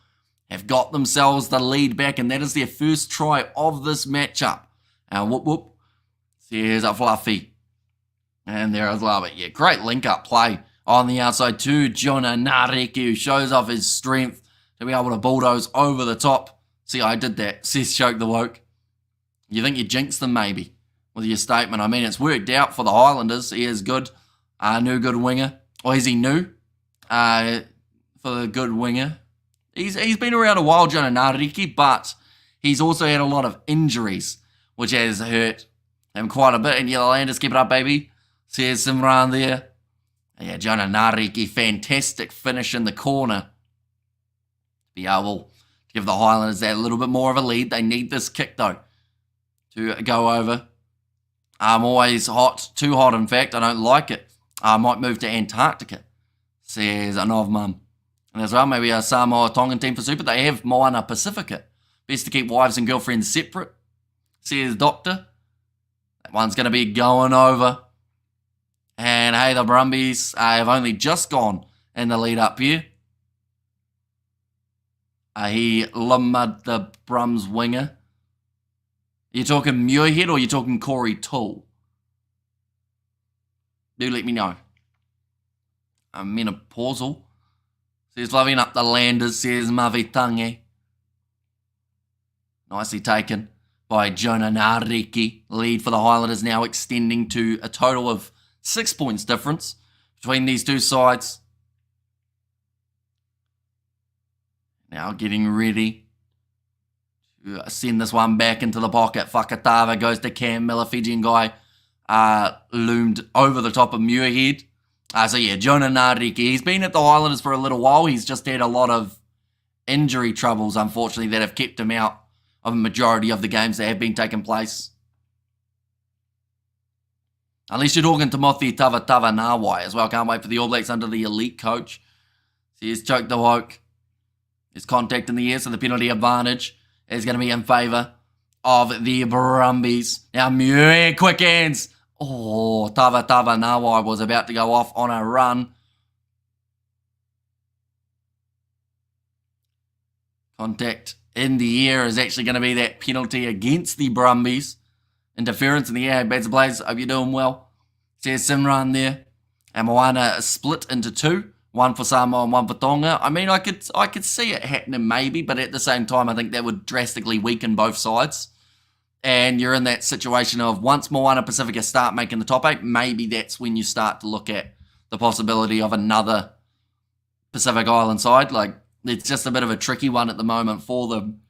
S1: have got themselves the lead back, and that is their first try of this matchup. And whoop whoop, says a Fluffy. And there is Love It. Yeah, great link-up play on the outside to Jonah Nareki, who shows off his strength to be able to bulldoze over the top. See, I did that, says Choke the Woke. You think you jinxed them, maybe, with your statement? I mean, it's worked out for the Highlanders. He is good. New good winger. Or is he new? For the good winger. He's been around a while, Jonah Nareki, but he's also had a lot of injuries, which has hurt him quite a bit. And Highlanders, keep it up, baby. Says Simran there. Yeah, Jonah Nareki, fantastic finish in the corner. Be able to give the Highlanders that little bit more of a lead. They need this kick, though, to go over. I'm always hot, too hot, in fact. I don't like it. I might move to Antarctica, says Anov Mum. And as well, maybe a Samoa Tongan team for Super. They have Moana Pacifica. Best to keep wives and girlfriends separate, says Doctor. That one's going to be going over. And hey, the Brumbies have only just gone in the lead up here. He lumbered the Brums winger. Are you talking Muirhead or are you talking Corey Toole? Do let me know. I'm menopausal. Says loving up the Landers, says Mavitange. Nicely taken by Jonah Nareki. Lead for the Highlanders now extending to a total of 6 points difference between these two sides. Now getting ready to send this one back into the pocket. Fakatava goes to Cam Miller. Fijian guy loomed over the top of Muirhead. So yeah, Jonah Nareki. He's been at the Highlanders for a little while. He's just had a lot of injury troubles, unfortunately, that have kept him out of a majority of the games that have been taking place. Unless you're talking Timothy Tavatanawai as well. Can't wait for the All Blacks under the elite coach. Here's Choke the Woke. There's contact in the air, so the penalty advantage is going to be in favour of the Brumbies. Now, Muir, quick hands. Oh, Tavatanawai was about to go off on a run. Contact in the air is actually going to be that penalty against the Brumbies. Interference in the air. Beds of Blaze, hope you're doing well. Says Simran there. And Moana split into two. One for Samoa and one for Tonga. I mean, I could see it happening maybe, but at the same time, I think that would drastically weaken both sides. And you're in that situation of once Moana Pacifica start making the top 8, maybe that's when you start to look at the possibility of another Pacific Island side. Like, it's just a bit of a tricky one at the moment for them.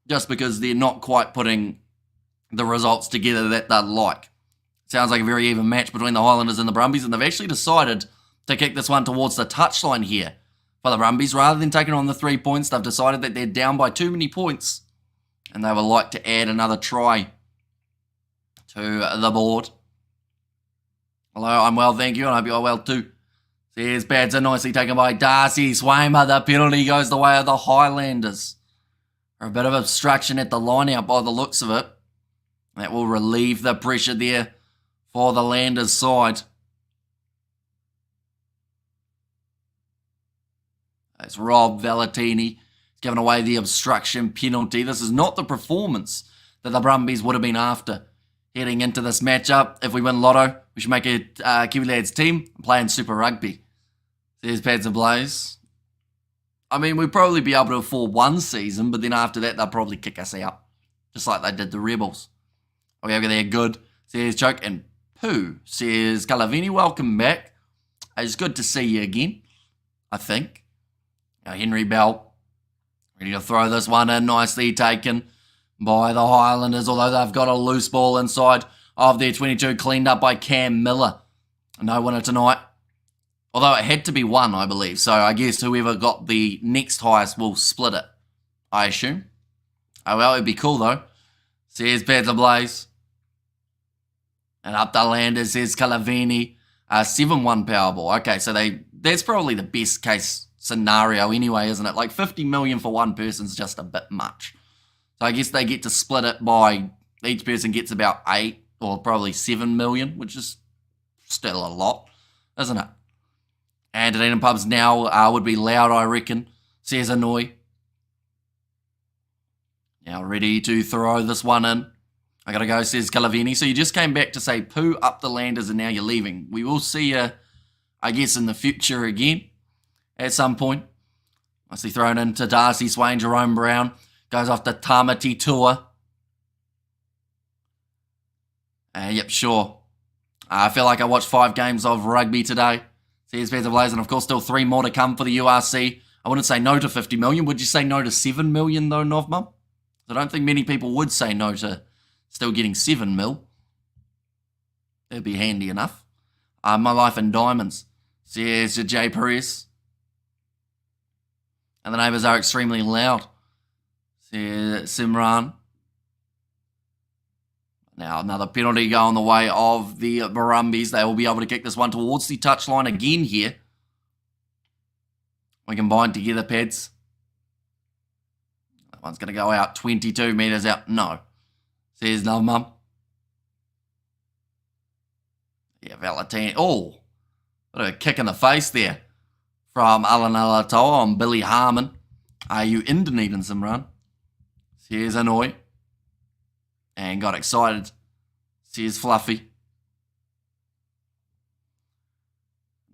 S1: Just because they're not quite putting the results together that they'd like. Sounds like a very even match between the Highlanders and the Brumbies, and they've actually decided to kick this one towards the touchline here for the Brumbies. Rather than taking on the 3 points, they've decided that they're down by too many points, and they would like to add another try to the board. Hello, I'm well, thank you, and I hope you're well too. There's Badzer, nicely taken by Darcy Swamer. The penalty goes the way of the Highlanders. A bit of obstruction at the line out by the looks of it. That will relieve the pressure there for the Landers side. That's Rob Valentini. He's given away the obstruction penalty. This is not the performance that the Brumbies would have been after heading into this matchup. If we win Lotto, we should make a Kiwi Lads team and play in Super Rugby. There's Pads and Blaze. I mean, we'd probably be able to afford one season, but then after that, they'll probably kick us out. Just like they did the Rebels. Okay, over there, good. Says Choke and Pooh. Says Calavini, welcome back. It's good to see you again, I think. Now, Henry Bell, ready to throw this one in. Nicely taken by the Highlanders, although they've got a loose ball inside of their 22, cleaned up by Cam Miller. No winner tonight. Although it had to be one, I believe. So I guess whoever got the next highest will split it, I assume. Oh, well, it'd be cool, though. Says Pads Blaze. And up the landers, says Calavini. 7-1 Powerball. Okay, so that's probably the best case scenario anyway, isn't it? Like 50 million for one person's just a bit much. So I guess they get to split it by, each person gets about 8 or probably 7 million, which is still a lot, isn't it? And Dunedin Pubs now would be loud, I reckon, says Annoy. Now ready to throw this one in. I gotta go, says Calavini. So you just came back to say poo up the landers and now you're leaving. We will see you, I guess, in the future again at some point. Nicely thrown into Darcy Swain, Jerome Brown. Goes off to Tamati Tua. Yep, sure. I feel like I watched 5 games of rugby today. Says Pads Blaze, and of course still 3 more to come for the URC. I wouldn't say no to 50 million. Would you say no to 7 million though, Novmum? I don't think many people would say no to still getting 7 mil. That'd be handy enough. My Life in Diamonds. Says Jay Perez. And the neighbours are extremely loud. Says Simran. Now another penalty going the way of the Brumbies. They will be able to kick this one towards the touchline again here. We can bind together, Pads. That one's going to go out 22 metres out. No. Says no, Mum. Yeah, Valentine. Oh, what a kick in the face there from Alan Alatoa on Billy Harmon. Are you in Dunedin, Simran? Says Annoy. And got excited. Says Fluffy.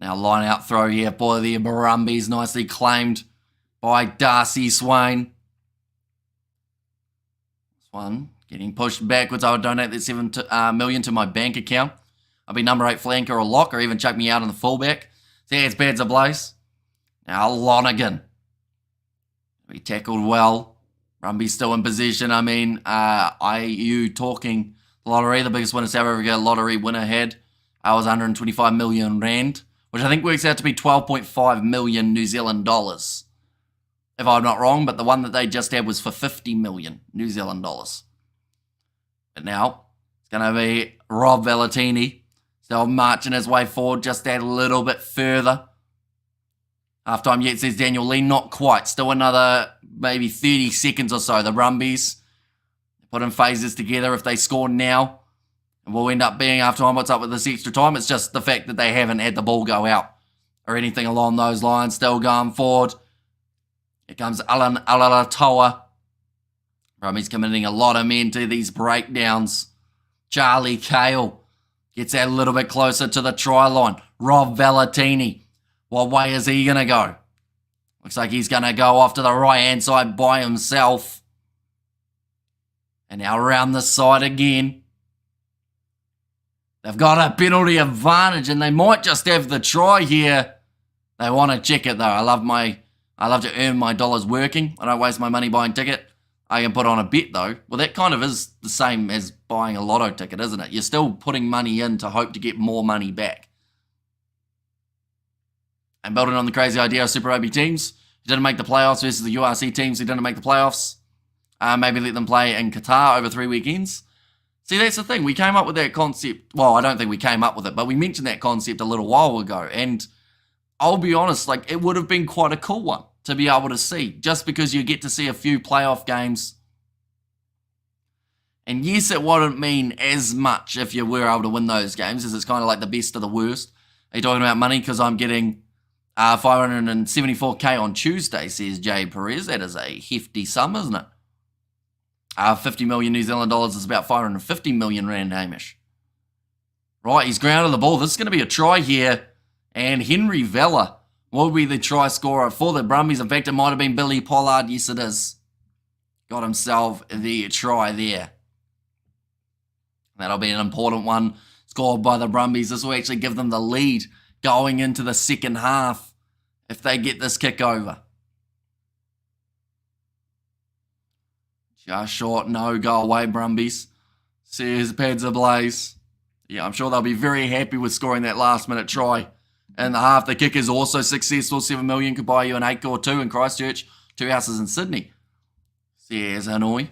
S1: Now line out throw here for the Brumbies. Nicely claimed by Darcy Swain. This one getting pushed backwards. I would donate that 7 million to my bank account. I'll be number 8 flanker or lock, or even chuck me out on the fullback. There's Pads Blaze. Now Lonergan. He tackled well. Brumbies still in position. I mean, IU talking lottery. The biggest winner South Africa lottery winner had was 125 million rand, which I think works out to be 12.5 million New Zealand dollars, if I'm not wrong. But the one that they just had was for 50 million New Zealand dollars. But now it's going to be Rob Valentini still marching his way forward just that little bit further. Halftime yet, says Daniel Lee. Not quite. Still another maybe 30 seconds or so. The Brumbies put in phases together. If they score now, and we'll end up being halftime. What's up with this extra time? It's just the fact that they haven't had the ball go out or anything along those lines. Still going forward. Here comes Alan Alatoa. Brumbies committing a lot of men to these breakdowns. Charlie Cale gets that a little bit closer to the try line. Rob Valentini. What way is he going to go? Looks like he's going to go off to the right-hand side by himself. And now around the side again. They've got a penalty advantage and they might just have the try here. They want to check it though. I love to earn my dollars working. I don't waste my money buying ticket. I can put on a bet though. Well, that kind of is the same as buying a lotto ticket, isn't it? You're still putting money in to hope to get more money back. And building on the crazy idea of Super Rugby teams who didn't make the playoffs versus the URC teams who didn't make the playoffs. Maybe let them play in Qatar over 3 weekends. See, that's the thing. We came up with that concept. Well, I don't think we came up with it, but we mentioned that concept a little while ago. And I'll be honest, like, it would have been quite a cool one to be able to see, just because you get to see a few playoff games. And yes, it wouldn't mean as much if you were able to win those games, as it's kind of like the best of the worst. Are you talking about money? Because I'm getting 574k on Tuesday, says Jay Perez. That is a hefty sum, isn't it? 50 million New Zealand dollars is about 550 million rand, Hamish. Right, he's grounded the ball. This is going to be a try here. And Henry Vella will be the try scorer for the Brumbies. In fact, it might have been Billy Pollard. Yes, it is. Got himself the try there. That'll be an important one scored by the Brumbies. This will actually give them the lead going into the second half if they get this kick over. Just short, no, go away, Brumbies. Says pads ablaze. Yeah, I'm sure they'll be very happy with scoring that last-minute try in the half. The kick is also successful. 7 million could buy you an 8 or 2 in Christchurch, 2 houses in Sydney. Says Hanoi.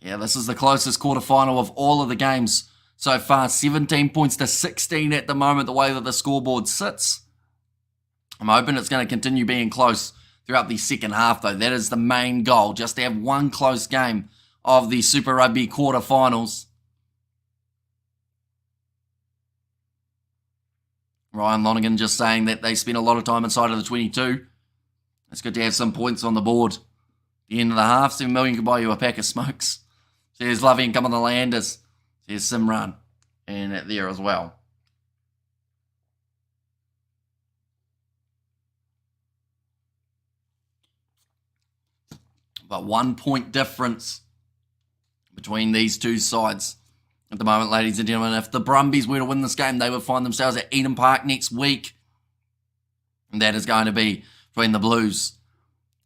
S1: Yeah, this is the closest quarterfinal of all of the games so far. 17 points to 16 at the moment, the way that the scoreboard sits. I'm hoping it's going to continue being close throughout the second half, though. That is the main goal, just to have one close game of the Super Rugby quarterfinals. Ryan Lonergan just saying that they spent a lot of time inside of the 22. It's good to have some points on the board. The end of the half, 7 million could buy you a pack of smokes. Says Lovey and come on the Landers. Says Simran. And there as well. But 1 point difference between these two sides at the moment, ladies and gentlemen. If the Brumbies were to win this game, they would find themselves at Eden Park next week. And that is going to be between the Blues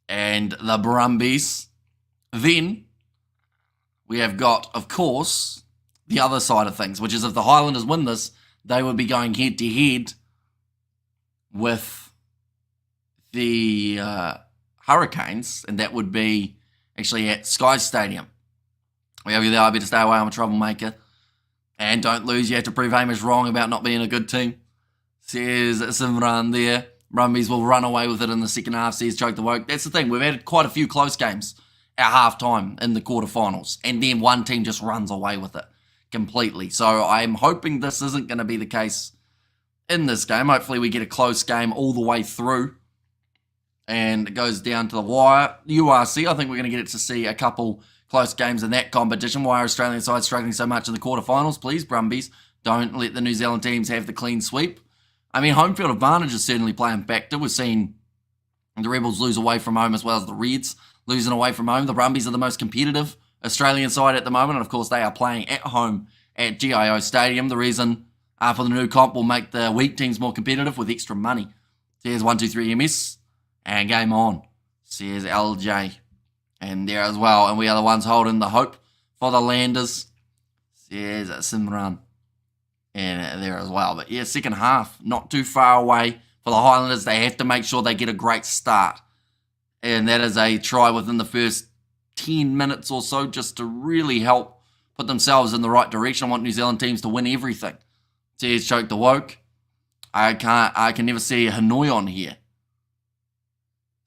S1: and the Brumbies. Then we have got, of course, the other side of things, which is if the Highlanders win this, they would be going head-to-head with the Hurricanes, and that would be actually at Sky Stadium. We have you there, I better stay away, I'm a troublemaker. And don't lose, you have to prove Hamish wrong about not being a good team. Says Simran there. Brumbies will run away with it in the second half, says Choke the Woke. That's the thing, we've had quite a few close games at halftime in the quarterfinals, and then one team just runs away with it completely. So I'm hoping this isn't going to be the case in this game. Hopefully we get a close game all the way through, and it goes down to the wire. URC, I think we're going to get to see a couple close games in that competition. Why are Australian sides struggling so much in the quarterfinals? Please, Brumbies, don't let the New Zealand teams have the clean sweep. I mean, home field advantage is certainly playing factor. We've seen the Rebels lose away from home as well as the Reds losing away from home. The Brumbies are the most competitive Australian side at the moment, and of course they are playing at home at GIO Stadium. The reason for the new comp will make the weak teams more competitive with extra money. There's 123 MS. And game on, says LJ. And there as well. And we are the ones holding the hope for the Landers, says Simran. And there as well. But yeah, second half, not too far away for the Highlanders. They have to make sure they get a great start. And that is a try within the first 10 minutes or so, just to really help put themselves in the right direction. I want New Zealand teams to win everything. Says Choke the Woke. I can never see Hanoi on here.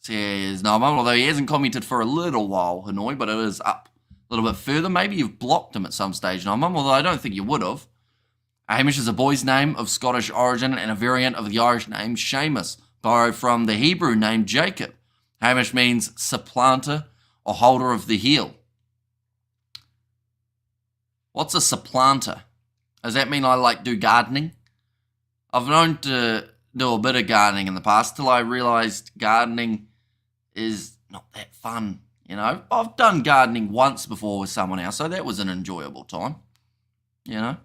S1: Says no, although he hasn't commented for a little while, Hanoi, but it is up a little bit further. Maybe you've blocked him at some stage, Nomum, although I don't think you would have. Hamish is a boy's name of Scottish origin and a variant of the Irish name Seamus, borrowed from the Hebrew name Jacob. Hamish means supplanter or holder of the heel. What's a supplanter? Does that mean I do gardening? I've known to do a bit of gardening in the past till I realised gardening is not that fun, you know. I've done gardening once before with someone else, so that was an enjoyable time, you know.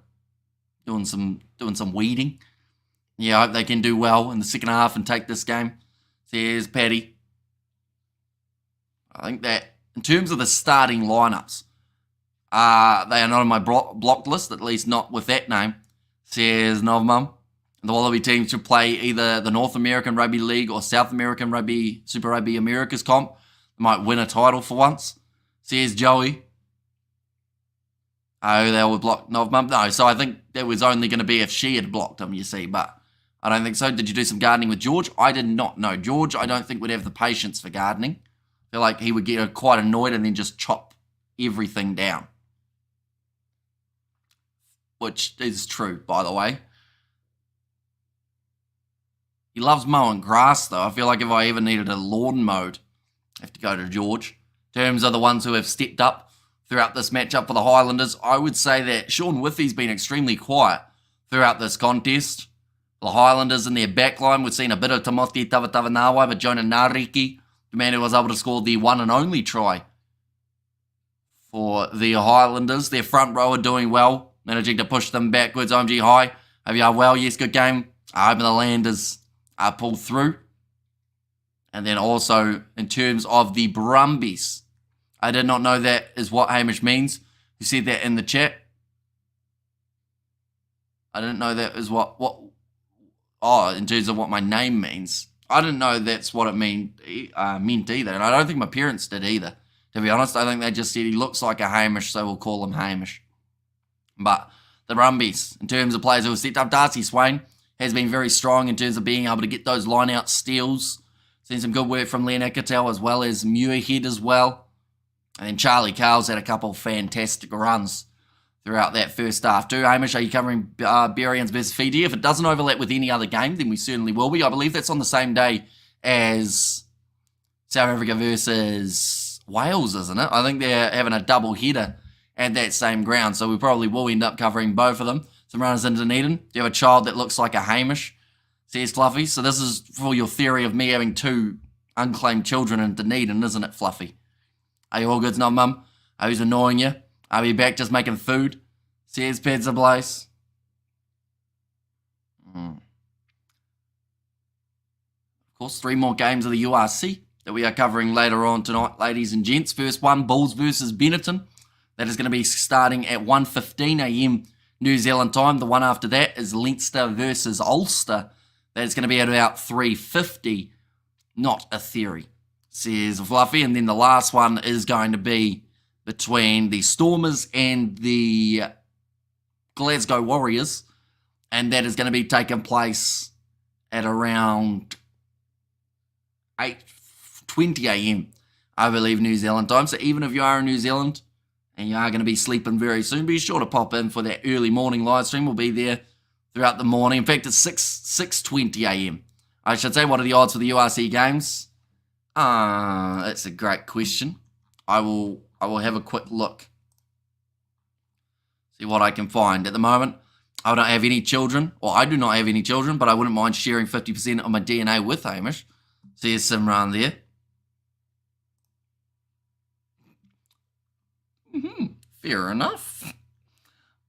S1: Doing some weeding. Yeah, I hope they can do well in the second half and take this game. There's Paddy. I think that in terms of the starting lineups, they are not on my blocked list, at least not with that name, says Novmum. The Wallaby team should play either the North American Rugby League or South American Rugby, Super Rugby Americas comp. They might win a title for once, says Joey. Oh, they would block Novmum? No, so I think that was only going to be if she had blocked him, you see, but I don't think so. Did you do some gardening with George? I did not. No, George, I don't think would have the patience for gardening. I feel like he would get quite annoyed and then just chop everything down. Which is true, by the way. He loves mowing grass, though. I feel like if I ever needed a lawn mowed, I have to go to George. In terms of the ones who have stepped up throughout this matchup for the Highlanders, I would say that Sean Withy's been extremely quiet throughout this contest. For the Highlanders in their backline, we've seen a bit of Timothy Tavatavanawa, but Jonah Nariki, the man who was able to score the one and only try for the Highlanders. Their front row are doing well, managing to push them backwards. OMG High, hope you are well. Yes, good game. I hope the Landers pulled through. And then also, in terms of the Brumbies, I did not know that is what Hamish means. You said that in the chat. I didn't know that is what in terms of what my name means. I didn't know that's what it meant either. And I don't think my parents did either. To be honest, I think they just said he looks like a Hamish, so we'll call him Hamish. But the Brumbies, in terms of players who have stepped up, Darcy Swain has been very strong in terms of being able to get those line-out steals. Seen some good work from Len Ikatel as well as Muirhead as well. And then Charlie Carl's had a couple of fantastic runs throughout that first half too. Hamish, are you covering Burians versus Fiji? If it doesn't overlap with any other game, then we certainly will be. I believe that's on the same day as South Africa versus Wales, isn't it? I think they're having a double header at that same ground, so we probably will end up covering both of them. Some runners in Dunedin. Do you have a child that looks like a Hamish? Says Fluffy. So this is for your theory of me having two unclaimed children in Dunedin, isn't it, Fluffy? Are you all good, not mum? Who's annoying you? Are you back just making food? Says Pizza Blaze. Of course, 3 more games of the URC that we are covering later on tonight, ladies and gents. First one, Bulls versus Benetton. That is going to be starting at 1:15 a.m. New Zealand time. The one after that is Leinster versus Ulster. That is going to be at about 3:50. Not a theory, says Fluffy. And then the last one is going to be between the Stormers and the Glasgow Warriors. And that is going to be taking place at around 8:20 a.m. I believe New Zealand time. So even if you are in New Zealand and you are going to be sleeping very soon, be sure to pop in for that early morning live stream. We'll be there throughout the morning. In fact, it's 6:20 a.m. I should say, what are the odds for the URC games? That's a great question. I will have a quick look. See what I can find. At the moment, I don't have any children, or I do not have any children, but I wouldn't mind sharing 50% of my DNA with Hamish. See there's Simran there. Fair enough.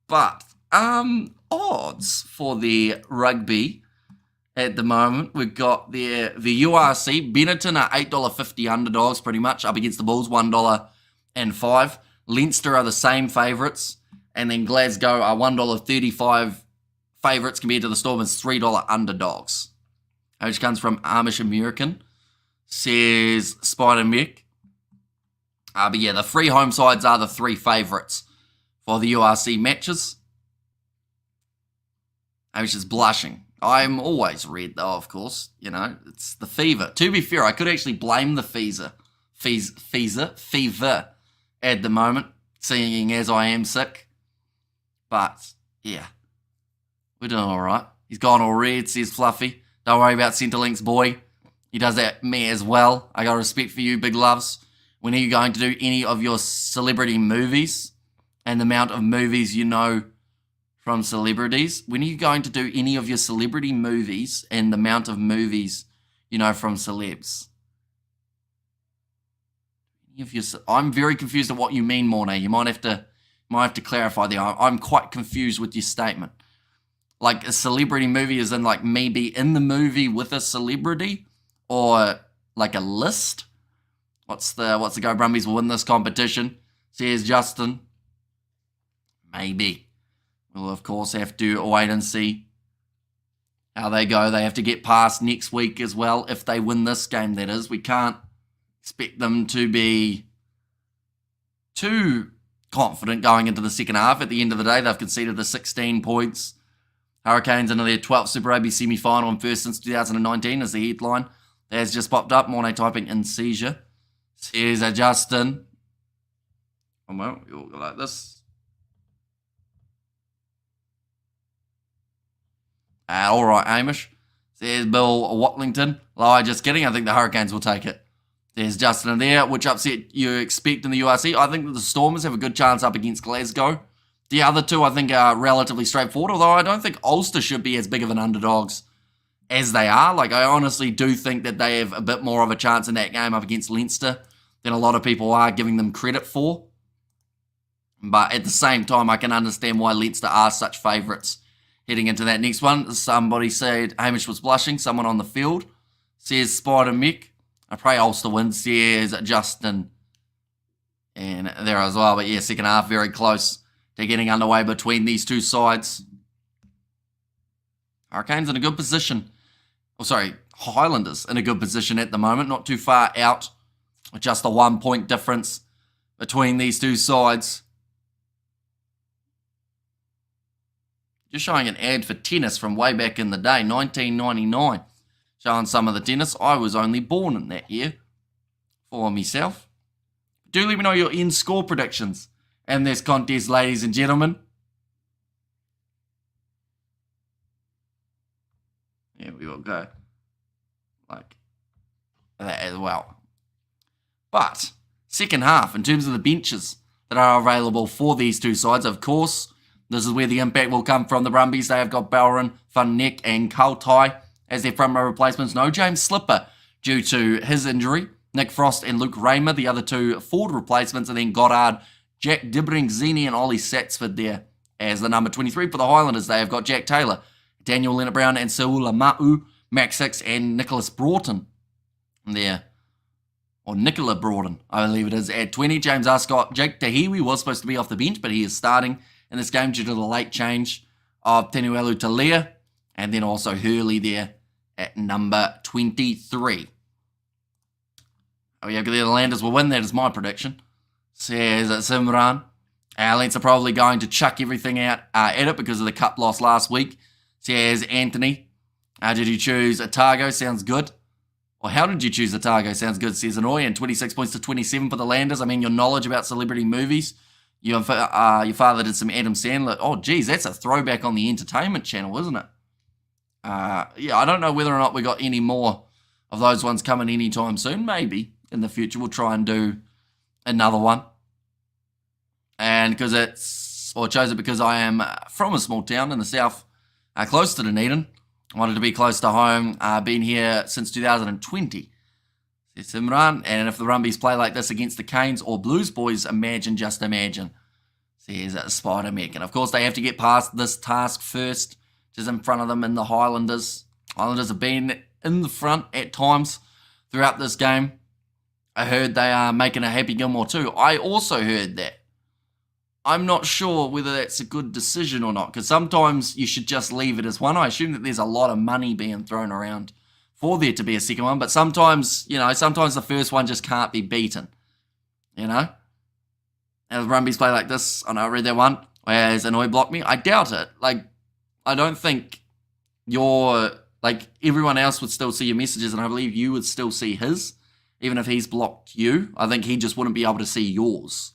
S1: But odds for the rugby at the moment, we've got the URC. Benetton are $8.50 underdogs pretty much, up against the Bulls, $1.05. Leinster are the same favourites. And then Glasgow are $1.35 favourites compared to the Stormers, $3 underdogs. Which comes from Amish American, says Spider Mick. But yeah, the 3 home sides are the 3 favourites for the URC matches. Amish is blushing. I'm always red though, of course. You know, it's the fever. To be fair, I could actually blame the fever at the moment, seeing as I am sick. But, yeah, we're doing all right. He's gone all red, says Fluffy. Don't worry about Centrelink's boy. He does that me as well. I got respect for you, big loves. When are you going to do any of your celebrity movies? And the amount of movies you know from celebrities. When are you going to do any of your celebrity movies and the amount of movies you know from celebs? I'm very confused at what you mean, Mornay. You might have to clarify there. I'm quite confused with your statement. Like a celebrity movie is in like maybe in the movie with a celebrity, or like a list. What's the Go Brumbies will win this competition? Says Justin. Maybe. We'll of course have to wait and see how they go. They have to get past next week as well. If they win this game, that is. We can't expect them to be too confident going into the second half. At the end of the day, they've conceded the 16 points. Hurricanes into their 12th Super Rugby semi-final and first since 2019 is the headline. That has just popped up. Mornay typing in seizure. Says Justin. Oh, well, you'll go like this. All right, Hamish. Says Bill Watlington. Lie, just kidding. I think the Hurricanes will take it. There's Justin in there. Which upset you expect in the URC? I think that the Stormers have a good chance up against Glasgow. The other two, I think, are relatively straightforward, although I don't think Ulster should be as big of an underdogs as they are. Like, I honestly do think that they have a bit more of a chance in that game up against Leinster than a lot of people are giving them credit for. But at the same time, I can understand why Leinster are such favourites heading into that next one. Somebody said Hamish was blushing. Someone on the field says Spider Mick. I pray Ulster wins, says Justin. And there as well. But yeah, second half, very close to getting underway between these two sides. Hurricanes in a good position. Oh, sorry, Highlanders in a good position at the moment. Not too far out. Just a 1 point difference between these two sides. Just showing an ad for tennis from way back in the day, 1999. Showing some of the tennis. I was only born in that year for myself. Do let me know your end score predictions in this contest, ladies and gentlemen. Yeah, we will go like that as well. But second half, in terms of the benches that are available for these two sides, of course, this is where the impact will come from the Brumbies. They have got Bowron, Van Neck and Kautai as their front row replacements. No James Slipper due to his injury. Nick Frost and Luke Raymer, the other two forward replacements. And then Goddard, Jack Dibring-Zini and Ollie Satsford there as the number 23 for the Highlanders. They have got Jack Taylor, Daniel Leonard-Brown and Saula Ma'u, Max Hicks and Nicholas Broughton there. Or Nicola Broughton, I believe it is, at 20. James Ascott, Jake Tahiwi was supposed to be off the bench, but he is starting in this game due to the late change of Tenuelu Talia. And then also Hurley there at number 23. Oh yeah, the Highlanders will win. That is my prediction. Says Simran. Leinster are probably going to chuck everything out at it because of the cup loss last week. Says Anthony. Did you choose Otago? Sounds good. Or how did you choose Otago? Sounds good, says Anoy. And 26 points to 27 for the Landers. I mean, your knowledge about celebrity movies. Your father did some Adam Sandler. Oh, geez, that's a throwback on the entertainment channel, isn't it? Yeah, I don't know whether or not we got any more of those ones coming anytime soon. Maybe in the future we'll try and do another one. And because I chose it because I am from a small town in the south, close to Dunedin. I wanted to be close to home. Been here since 2020. Says Simran. And if the Brumbies play like this against the Canes or Blues boys, imagine, just imagine, says Spider Mick. And of course they have to get past this task first, which is in front of them in the Highlanders. Highlanders have been in the front at times throughout this game. I heard they are making a Happy Gilmore too. I also heard that. I'm not sure whether that's a good decision or not, because sometimes you should just leave it as one. I assume that there's a lot of money being thrown around for there to be a second one, but sometimes, sometimes the first one just can't be beaten, And the Brumbies play like this. I know I read that one. Whereas Annoy blocked me. I doubt it. I don't think everyone else would still see your messages, and I believe you would still see his, even if he's blocked you. I think he just wouldn't be able to see yours,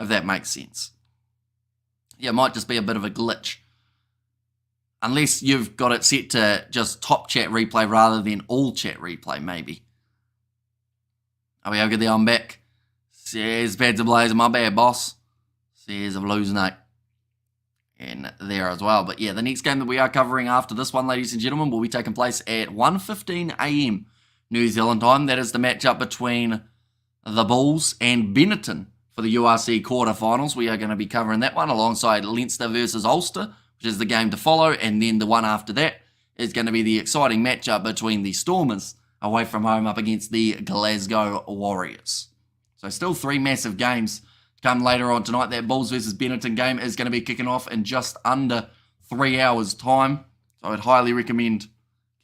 S1: if that makes sense. Yeah, it might just be a bit of a glitch. Unless you've got it set to just top chat replay rather than all chat replay, maybe. Oh, we have got the on back. Says Pads a Blazer, my bad, boss. Says a Blues note. And there as well. But yeah, the next game that we are covering after this one, ladies and gentlemen, will be taking place at 1:15 a.m. New Zealand time. That is the matchup between the Bulls and Benetton for the URC quarterfinals. We are going to be covering that one alongside Leinster versus Ulster, which is the game to follow. And then the one after that is going to be the exciting matchup between the Stormers away from home up against the Glasgow Warriors. So still three massive games to come later on tonight. That Bulls versus Benetton game is going to be kicking off in just under 3 hours' time. So I'd highly recommend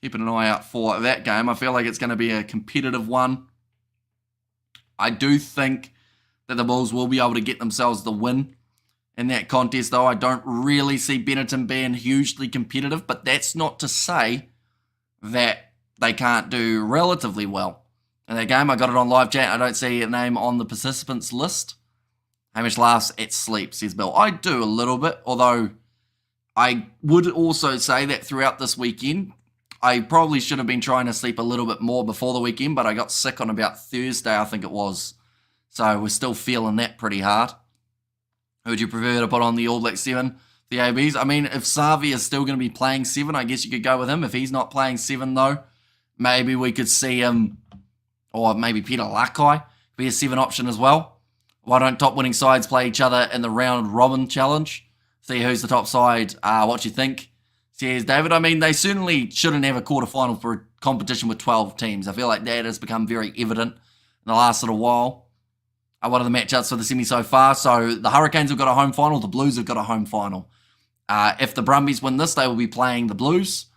S1: keeping an eye out for that game. I feel like it's going to be a competitive one. I do think that the Bulls will be able to get themselves the win in that contest, though. I don't really see Benetton being hugely competitive, but that's not to say that they can't do relatively well in that game. I got it on live chat. I don't see a name on the participants list. Hamish laughs at sleep, says Bill. I do a little bit, although I would also say that throughout this weekend, I probably should have been trying to sleep a little bit more before the weekend, but I got sick on about Thursday, I think it was. So we're still feeling that pretty hard. Who would you prefer to put on the All Black 7? The ABs? I mean, if Savi is still going to be playing 7, I guess you could go with him. If he's not playing 7, though, maybe we could see him, or maybe Peter Lakai be a 7 option as well. Why don't top winning sides play each other in the round robin challenge? See who's the top side, what you think. Says David, I mean, they certainly shouldn't have a quarterfinal for a competition with 12 teams. I feel like that has become very evident in the last little while. What are the matchups for the semi so far? So the Hurricanes have got a home final. The Blues have got a home final. If the Brumbies win this, they will be playing the Blues.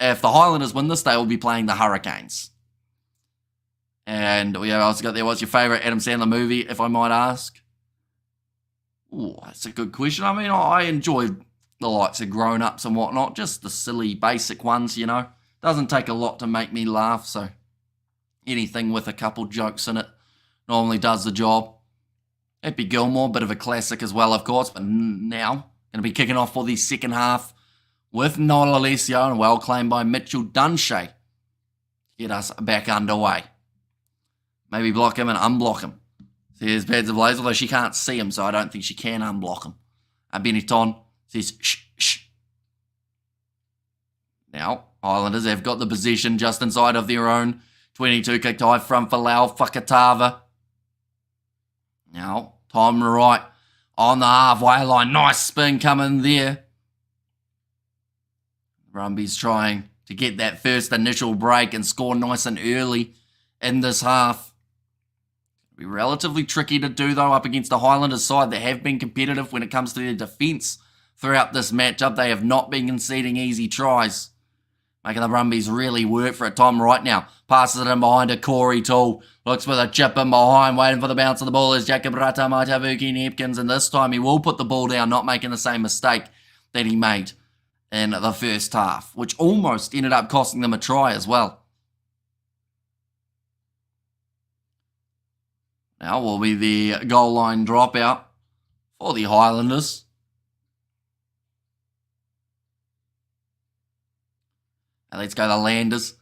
S1: If the Highlanders win this, they will be playing the Hurricanes. And we also got there, what's your favourite Adam Sandler movie, if I might ask? Ooh, that's a good question. I mean, I enjoy the likes of Grown Ups and whatnot. Just the silly, basic ones, you know. Doesn't take a lot to make me laugh, so anything with a couple jokes in it normally does the job. Happy Gilmore, bit of a classic as well, of course. But now, going to be kicking off for the second half with Noel Alessio and well claimed by Mitchell Dunshea. Get us back underway. Maybe block him and unblock him. There's Pads of Blaze, although she can't see him, so I don't think she can unblock him. Benetton says, shh, shh. Now, Highlanders have got the possession just inside of their own 22, kicked high from Falau Fakatava. Now, Tom Wright on the halfway line. Nice spin coming there. Brumbies trying to get that first initial break and score nice and early in this half. It'll be relatively tricky to do, though, up against the Highlanders side that have been competitive when it comes to their defence throughout this matchup. They have not been conceding easy tries, making the Brumbies really work for it. Tom Wright now passes it in behind to Corey Toole. Looks for the chip in behind, waiting for the bounce of the ball is Jacob Ratamatavuki Nepkins, and this time he will put the ball down, not making the same mistake that he made in the first half, which almost ended up costing them a try as well. Now will be the goal line dropout for the Highlanders. And let's go the Landers.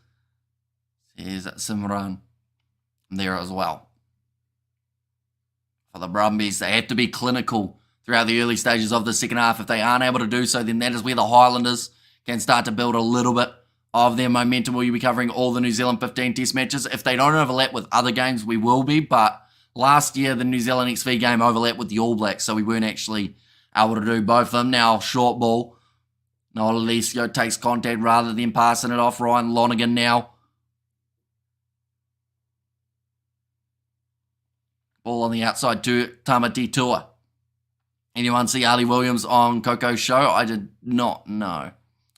S1: Here's Simran there as well. For the Brumbies, they have to be clinical throughout the early stages of the second half. If they aren't able to do so, then that is where the Highlanders can start to build a little bit of their momentum. We'll be covering all the New Zealand 15 test matches. If they don't overlap with other games, we will be, but last year, the New Zealand XV game overlapped with the All Blacks, so we weren't actually able to do both of them. Now, short ball. Noel Alessio takes contact rather than passing it off. Ryan Lonergan now. Ball on the outside to Tamati Tua. Anyone see Ali Williams on Coco's show? I did not know.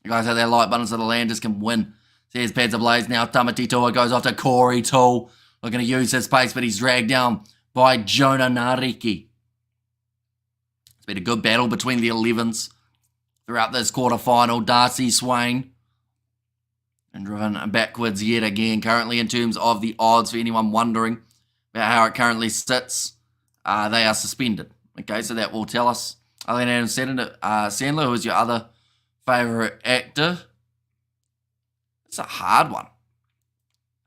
S1: You guys have their like buttons so the Landers can win. There's Pads Ablaze now. Tamati Tua goes off to Corey Toole. Looking to use his pace, but he's dragged down by Jonah Nariki. It's been a good battle between the 11s throughout this quarterfinal. Darcy Swain and driven backwards yet again. Currently, in terms of the odds, for anyone wondering about how it currently sits, they are suspended. Okay, so that will tell us. Then Adam Sandler, who is your other favourite actor? It's a hard one.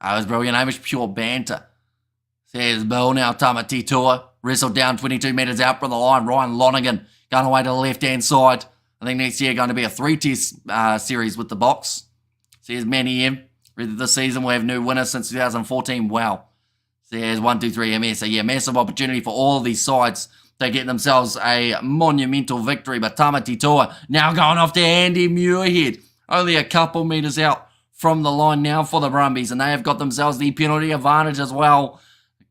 S1: It was brilliant. Hamish, pure banter. Says Bill now. Tamati Tua wrestled down 22 metres out from the line. Ryan Lonergan going away to the left-hand side. I think next year going to be a 3-test series with the Box. Says Manny M. This season we'll have new winners since 2014. Wow. Says 1, 2, 3 MS. So yeah, massive opportunity for all of these sides to get themselves a monumental victory. But Tamati Tua now going off to Andy Muirhead. Only a couple metres out from the line now for the Brumbies, and they have got themselves the penalty advantage as well.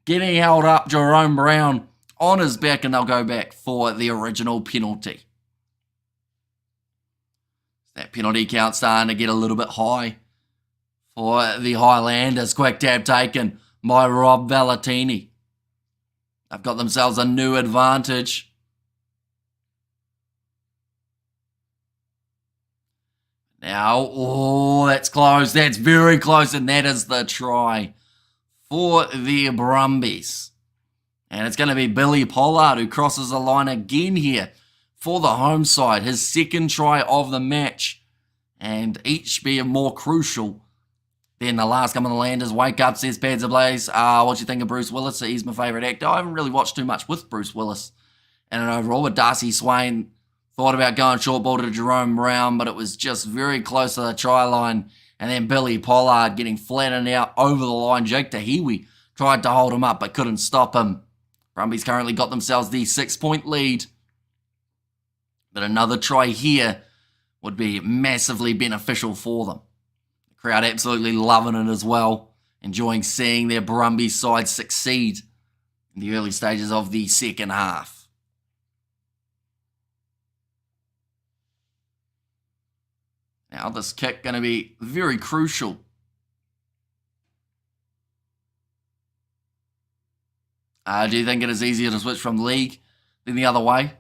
S1: Getting held up, Jerome Brown on his back, and they'll go back for the original penalty. That penalty count starting to get a little bit high for the Highlanders. Quick tap taken by Rob Valentini. They've got themselves a new advantage. Now, oh, that's close. That's very close, and that is the try for the Brumbies. And it's going to be Billy Pollard who crosses the line again here for the home side. His second try of the match. and each being more crucial than the last. Come on, the Landers. Wake up, says Pads Ablaze. What do you think of Bruce Willis? He's my favourite actor. I haven't really watched too much with Bruce Willis and an overall, but Darcy Swain thought about going short ball to Jerome Brown, but it was just very close to the try line. And then Billy Pollard getting flattened out over the line. Jake Tahiwi tried to hold him up, but couldn't stop him. Brumbies currently got themselves the 6-point lead. But another try here would be massively beneficial for them. The crowd absolutely loving it as well, enjoying seeing their Brumbies side succeed in the early stages of the second half. Now this kick going to be very crucial. Do you think it is easier to switch from league than the other way?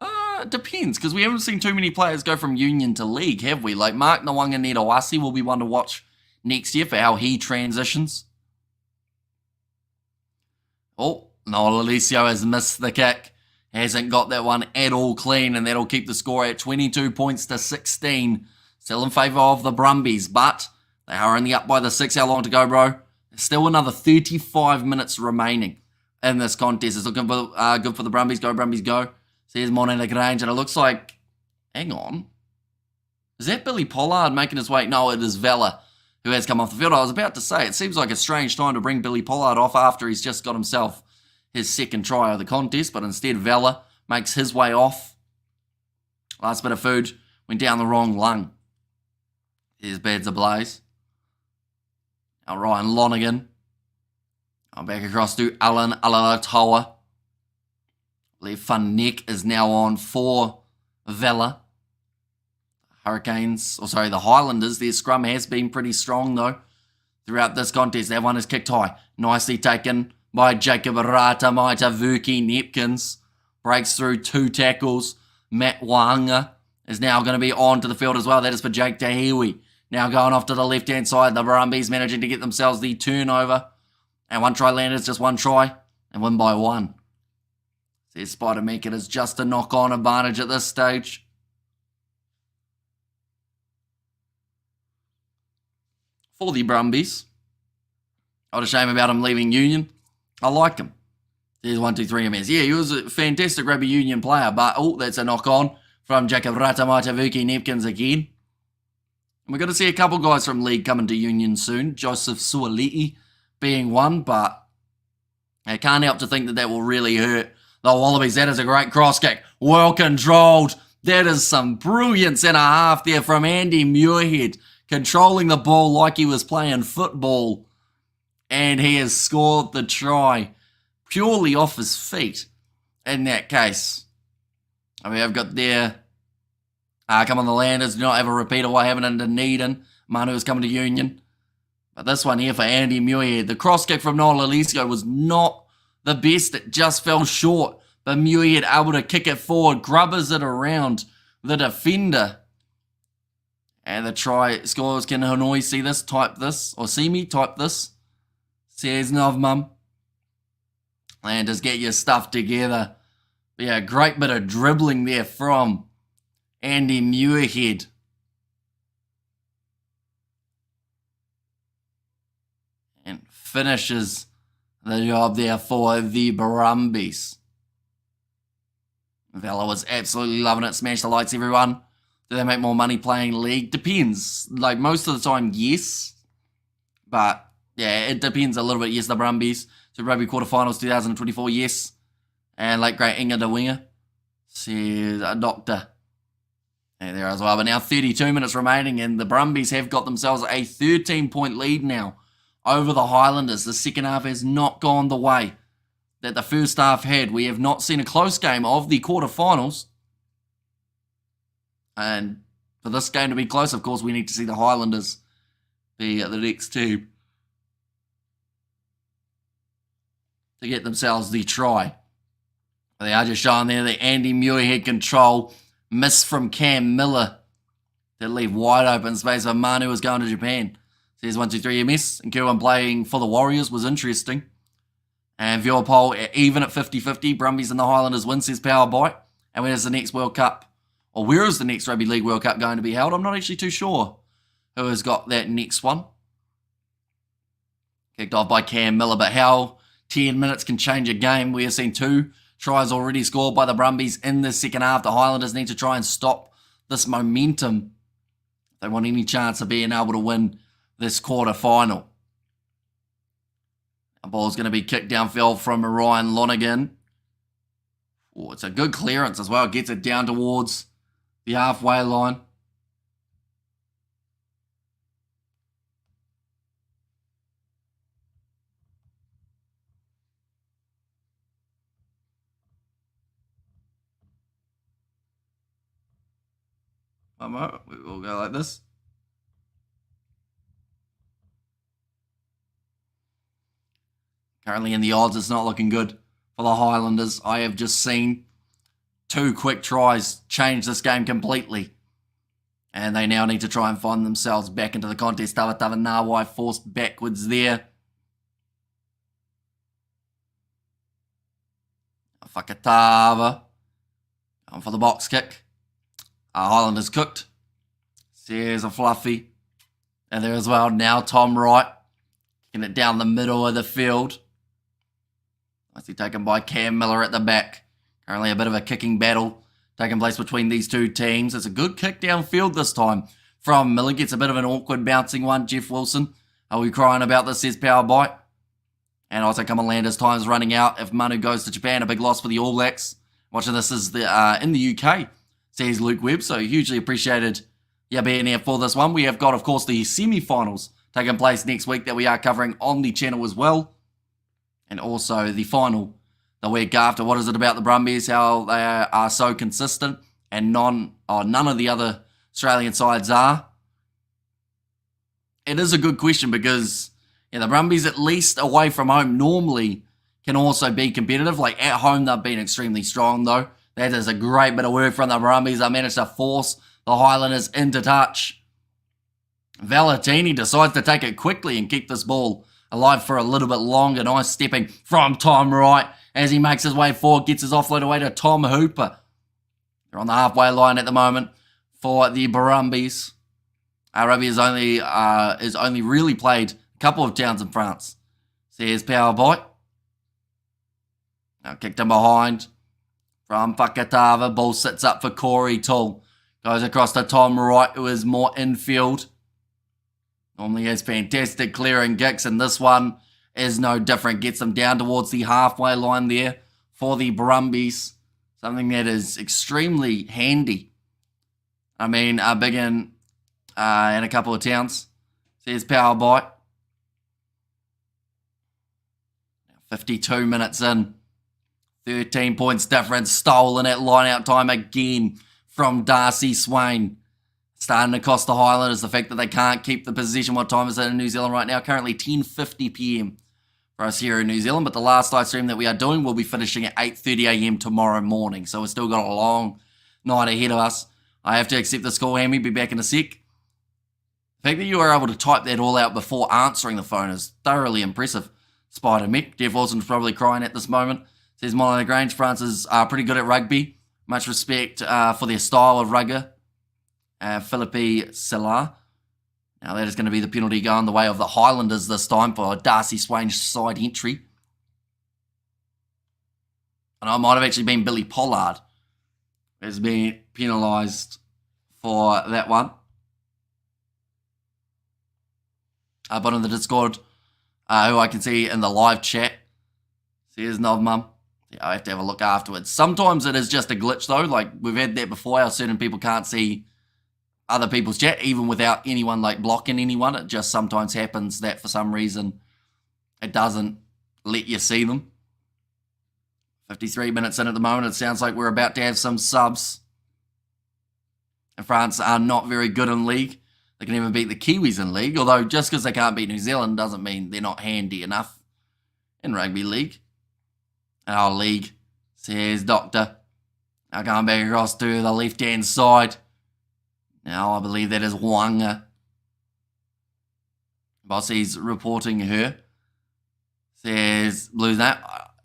S1: It depends, because we haven't seen too many players go from union to league, have we? Like Mark Ngawanganetawasi will be one to watch next year for how he transitions. Oh, Noel Alessio has missed the kick. Hasn't got that one at all clean, and that'll keep the score at 22 points to 16. Still in favour of the Brumbies, but they are only up by the 6. How long to go, bro? Still another 35 minutes remaining in this contest. It's looking good for the Brumbies. Go, Brumbies, go. Says Monte Grange, and it looks like... Hang on. Is that Billy Pollard making his way? No, it is Vela who has come off the field. I was about to say, it seems like a strange time to bring Billy Pollard off after he's just got himself his second try of the contest, but instead Vela makes his way off. Last bit of food went down the wrong lung. Here's Bads Ablaze. Now Ryan Lonergan. Back across to Alan Alatoa. I believe Fun Neck is now on for Vela. The Highlanders, their scrum has been pretty strong though throughout this contest. That one is kicked high. Nicely taken by Jacob Ratamaitavuki Nepkins. Breaks through 2 tackles. Matt Wanga is now going to be on to the field as well. That is for Jake Tahiwi. Now going off to the left-hand side. The Brumbies managing to get themselves the turnover. And 1 try Landers, just 1 try. And win by 1. Says Spider Meek, it is just a knock-on advantage at this stage. For the Brumbies. What a shame about him leaving Union. I like him. There's 1, 2, 3 MS. Yeah, he was a fantastic rugby union player, but that's a knock-on from Jacob Ratamaitavuki Nepkins again. And we're going to see a couple guys from league coming to union soon. Joseph Suali'i being one, but I can't help to think that will really hurt the Wallabies. That is a great cross kick. Well controlled. That is some brilliance and a half there from Andy Muirhead, controlling the ball like he was playing football. And he has scored the try purely off his feet in that case. I mean, I've got there. Come on, the Landers. Do not have a repeat of what happened in Dunedin. Manu is coming to Union. But this one here for Andy Muirhead. The cross kick from Noel Alessio was not the best. It just fell short. But Muirhead able to kick it forward. Grubbers it around the defender. And the try scores. Can Hanoi see this? Type this. Or see me? Type this. Says Novmum. Landers, get your stuff together. But yeah, great bit of dribbling there from Andy Muirhead. And finishes the job there for the Brumbies. Vela was absolutely loving it. Smash the lights, everyone. Do they make more money playing league? Depends. Like, most of the time, yes. But yeah, it depends a little bit. Yes, the Brumbies. Super Rugby Quarter Finals 2024, yes. And late great Inga de Winger. Says a doctor. And there as well. But now 32 minutes remaining, and the Brumbies have got themselves a 13-point lead now over the Highlanders. The second half has not gone the way that the first half had. We have not seen a close game of the quarterfinals. And for this game to be close, of course, we need to see the Highlanders be the next team to get themselves the try. They are just showing there the Andy Muirhead control. Miss from Cam Miller to leave wide open space for Manu was going to Japan. Says 1, 2, 3 MS. And Kirwan playing for the Warriors was interesting. And viewer poll even at 50-50. Brumbies and the Highlanders win, says Power Bite. And when is the next World Cup or where is the next Rugby League World Cup going to be held? I'm not actually too sure who has got that next one. Kicked off by Cam Miller, but how 10 minutes can change a game. We have seen 2 tries already scored by the Brumbies in the second half. The Highlanders need to try and stop this momentum if they want any chance of being able to win this quarter final. The ball's going to be kicked downfield from Ryan Lonergan. Oh, it's a good clearance as well. Gets it down towards the halfway line. One more. We will go like this. Currently in the odds, it's not looking good for the Highlanders. I have just seen 2 quick tries change this game completely. And they now need to try and find themselves back into the contest. Tavatava Nawai forced backwards there. Whakatava going for the box kick. Highlanders cooked. There's a fluffy. And there as well. Now Tom Wright kicking it down the middle of the field. Nicely taken by Cam Miller at the back. Currently a bit of a kicking battle taking place between these 2 teams. It's a good kick downfield this time from Miller. Gets a bit of an awkward bouncing one. Jeff Wilson, are we crying about this? Says Power Bite. And also Highlanders time's running out. If Manu goes to Japan, a big loss for the All Blacks. Watching this is in the UK, says Luke Webb. So hugely appreciated being here for this one. We have got, of course, the semi-finals taking place next week that we are covering on the channel as well. And also the final the week after. What is it about the Brumbies? How they are so consistent and none of the other Australian sides are? It is a good question because the Brumbies, at least away from home, normally can also be competitive. Like at home, they've been extremely strong though. That is a great bit of work from the Brumbies. They managed to force the Highlanders into touch. Valentini decides to take it quickly and keep this ball alive for a little bit longer. Nice stepping from Tom Wright as he makes his way forward, gets his offload away to Tom Hooper. They're on the halfway line at the moment for the Brumbies. Rugby is only really played a couple of towns in France. So here's Power Bite. Now kicked him behind from Whakatava. Ball sits up for Corey Toole. Goes across to Tom Wright, who is more infield. Normally has fantastic clearing kicks, and this one is no different. Gets them down towards the halfway line there for the Brumbies. Something that is extremely handy. I mean, big in a couple of towns. Says Power Bite. 52 minutes in. 13 points difference. Stolen at line-out time again from Darcy Swain. Starting to cost the Highlanders the fact that they can't keep the possession. What time is it in New Zealand right now? Currently 10:50 p.m. for us here in New Zealand. But the last live stream that we are doing will be finishing at 8:30 a.m. tomorrow morning. So we've still got a long night ahead of us. I have to accept the score, Hammy. Be back in a sec. The fact that you were able to type that all out before answering the phone is thoroughly impressive. Spider Mick. Jeff Wilson's probably crying at this moment. Says Molly Lagrange, France is pretty good at rugby. Much respect for their style of rugby. Philippe Silla. Now that is going to be the penalty going the way of the Highlanders this time for Darcy Swain's side entry. And it might have actually been Billy Pollard who's been penalised for that one. But in the Discord, who I can see in the live chat, says Novmum. Yeah, I have to have a look afterwards. Sometimes it is just a glitch though. Like we've had that before. How certain people can't see other people's chat, even without anyone like blocking anyone. It just sometimes happens that for some reason it doesn't let you see them. 53 minutes in at the moment. It sounds like we're about to have some subs. And France are not very good in league. They can even beat the Kiwis in league. Although just because they can't beat New Zealand doesn't mean they're not handy enough in rugby league. Our league, says Doctor. Now going back across to the left-hand side. Now I believe that is Wanga. Bossy's reporting her. Says Blues now.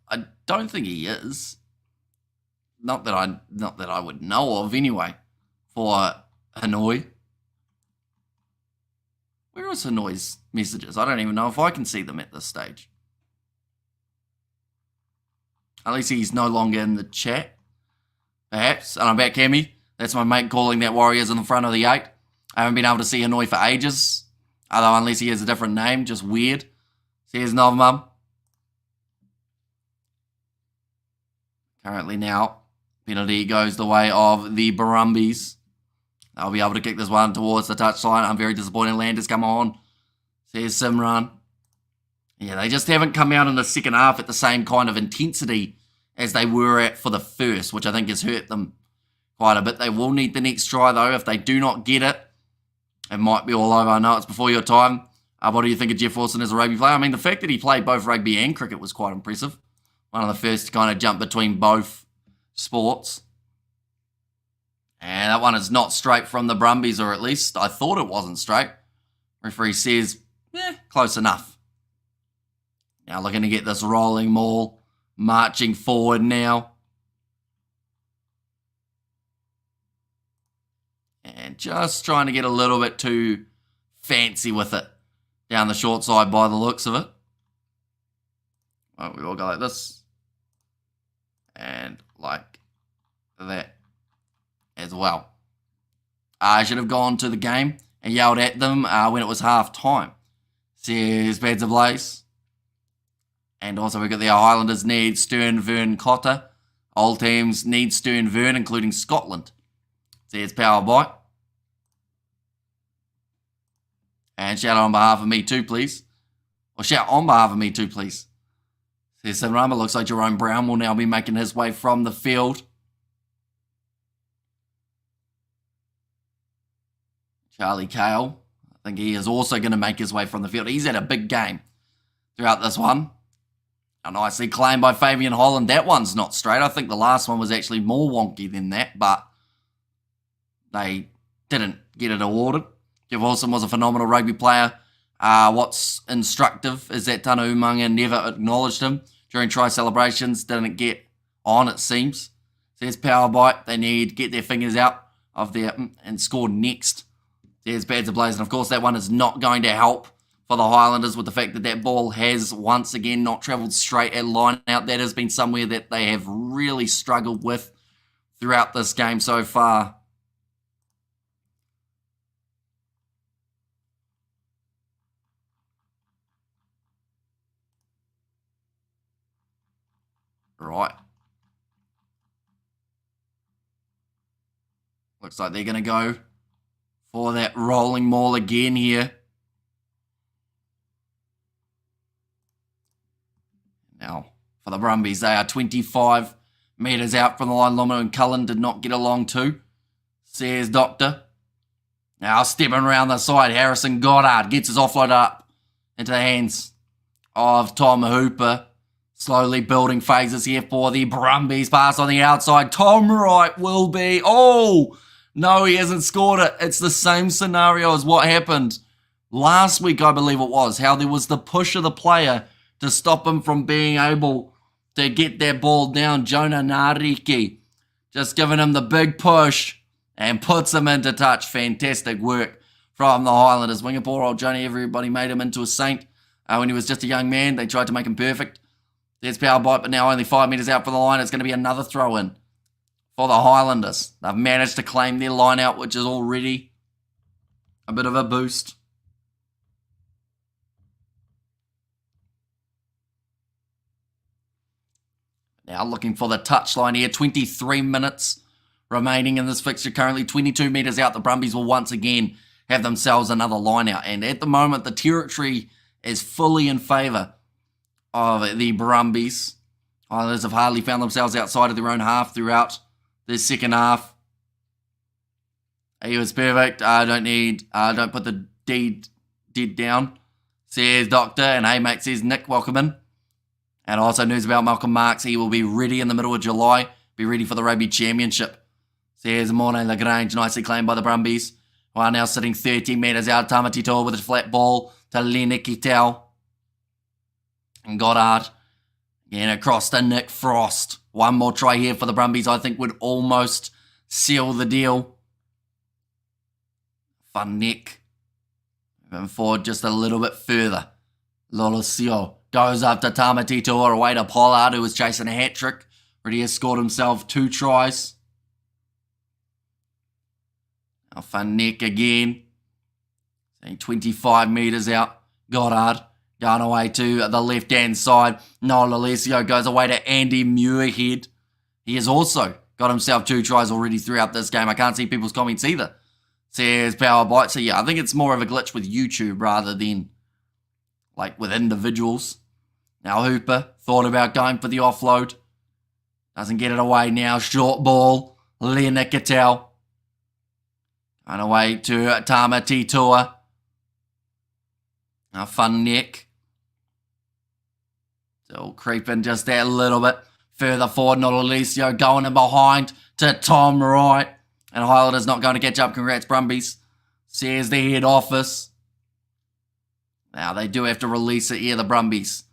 S1: I don't think he is. Not that I would know of anyway. for Hanoi. Where is Hanoi's messages? I don't even know if I can see them at this stage. At least he's no longer in the chat. Perhaps. And I'm back, Cammy. That's my mate calling that Warriors in the front of the 8. I haven't been able to see Hanoi for ages. Although unless he has a different name, just weird. So here's Novamum. Currently now, penalty goes the way of the Brumbies. They'll be able to kick this one towards the touchline. I'm very disappointed. Landers come on. There's Simran. Yeah, they just haven't come out in the second half at the same kind of intensity as they were at for the first, which I think has hurt them quite a bit. They will need the next try, though. If they do not get it, it might be all over. I know it's before your time. What do you think of Jeff Wilson as a rugby player? I mean, the fact that he played both rugby and cricket was quite impressive. One of the first to kind of jump between both sports. And that one is not straight from the Brumbies, or at least I thought it wasn't straight. Referee says, close enough. Now looking to get this rolling maul, marching forward now. And just trying to get a little bit too fancy with it. Down the short side by the looks of it. Well, we all go like this. And like that as well. I should have gone to the game and yelled at them when it was half time. Says Beds Ablaze. And also we've got the Highlanders need Stern, Vern, Cotter. All teams need Stern, Vern, including Scotland. Says Power Bite. And shout out on behalf of me too, please. Or shout on behalf of me too, please. Says Simrama. Looks like Jerome Brown will now be making his way from the field. Charlie Cale. I think he is also going to make his way from the field. He's had a big game throughout this one. A nicely claimed by Fabian Holland. That one's not straight. I think the last one was actually more wonky than that, but they didn't get it awarded. Jeff Wilson was a phenomenal rugby player. What's instructive is that Tana Umaga never acknowledged him during try celebrations. Didn't get on, it seems. There's Power Bite. They need to get their fingers out of there and score next. There's Bads Ablaze. And of course, that one is not going to help for the Highlanders with the fact that that ball has once again not travelled straight at line out. That has been somewhere that they have really struggled with throughout this game so far. Right. Looks like they're going to go for that rolling maul again here. Now, for the Brumbies, they are 25 metres out from the line. Lomo and Cullen did not get along too, says Doctor. Now, stepping around the side, Harrison Goddard gets his offload up into the hands of Tom Hooper. Slowly building phases here for the Brumbies. Pass on the outside. Tom Wright will be... Oh, no, he hasn't scored it. It's the same scenario as what happened last week, I believe it was. How there was the push of the player to stop him from being able to get that ball down. Jonah Nariki just giving him the big push and puts him into touch. Fantastic work from the Highlanders. Winger poor old Johnny. Everybody made him into a saint when he was just a young man. They tried to make him perfect. There's Power Bite, but now only 5 metres out from the line. It's going to be another throw-in for the Highlanders. They've managed to claim their line out, which is already a bit of a boost. Now looking for the touchline here. 23 minutes remaining in this fixture. Currently 22 metres out. The Brumbies will once again have themselves another line out. And at the moment, the territory is fully in favour of the Brumbies. Highlanders have hardly found themselves outside of their own half throughout this second half. He was perfect. Don't put the dead down, says Doctor. And hey mate, says Nick, welcome in. And also news about Malcolm Marks. He will be ready in the middle of July. Be ready for the Rugby Championship. Says Morne Lagrange, nicely claimed by the Brumbies. Who are now sitting 30 metres out. Tamatito with a flat ball to Lena Kittel. And Goddard again across to Nick Frost. One more try here for the Brumbies, I think, would almost seal the deal. Fun neck. Moving forward just a little bit further. Lolosio goes up to Tamatito away to Pollard, who was chasing a hat-trick. Already has scored himself 2 tries. Now Fun neck again. 25 metres out. Goddard going away to the left-hand side. Noel Alessio goes away to Andy Muirhead. He has also got himself 2 tries already throughout this game. I can't see people's comments either. Says Power Bite. So yeah, I think it's more of a glitch with YouTube rather than like with individuals. Now Hooper thought about going for the offload. Doesn't get it away now. Short ball. Leonard Cattell. Going away to Tama Titua. Now Fun neck. Still creeping just that little bit further forward. Not Alessio going in behind to Tom Wright. And Highlanders not going to catch up. Congrats, Brumbies. Says the head office. Now they do have to release it here, the Brumbies.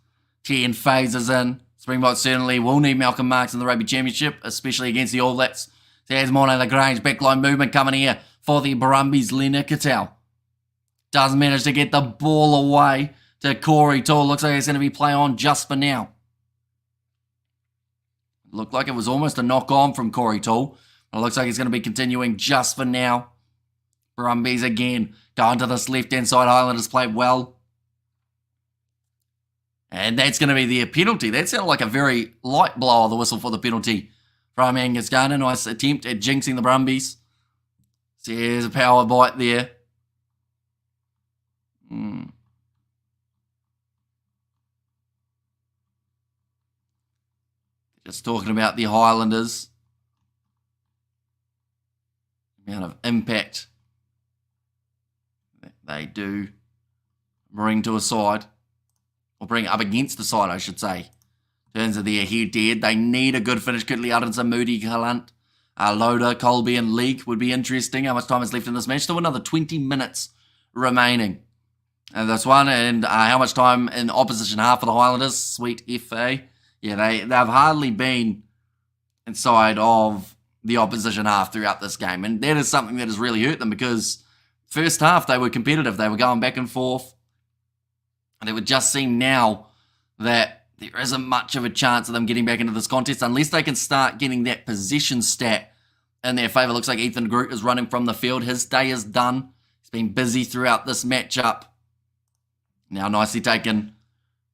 S1: 10 phases in. Springboks certainly will need Malcolm Marks in the Rugby Championship, especially against the All Blacks. There's Morne Lagrange, backline movement coming here for the Brumbies. Leonard Cattell does manage to get the ball away to Corey Toole. Looks like it's going to be play on just for now. Looked like it was almost a knock on from Corey Toole. It looks like it's going to be continuing just for now. Brumbies again going to this left-hand side. Highlanders played well. And that's going to be their penalty. That sounded like a very light blow of the whistle for the penalty from Angus Garner. Nice attempt at jinxing the Brumbies. So here's a power bite there. Just talking about the Highlanders. The amount of impact that they do bring to a side. Or bring up against the side, I should say. In terms of their head-to-head, they need a good finish. Kudley Ardenson, Moody, Gallant, Loader, Colby and League would be interesting. How much time is left in this match? Still another 20 minutes remaining. And this one, and how much time in opposition half for the Highlanders? Sweet FA. Yeah, they've hardly been inside of the opposition half throughout this game. And that is something that has really hurt them because first half they were competitive. They were going back and forth. And it would just seem now that there isn't much of a chance of them getting back into this contest unless they can start getting that possession stat in their favour. Looks like Ethan Groot is running from the field. His day is done. He's been busy throughout this matchup. Now nicely taken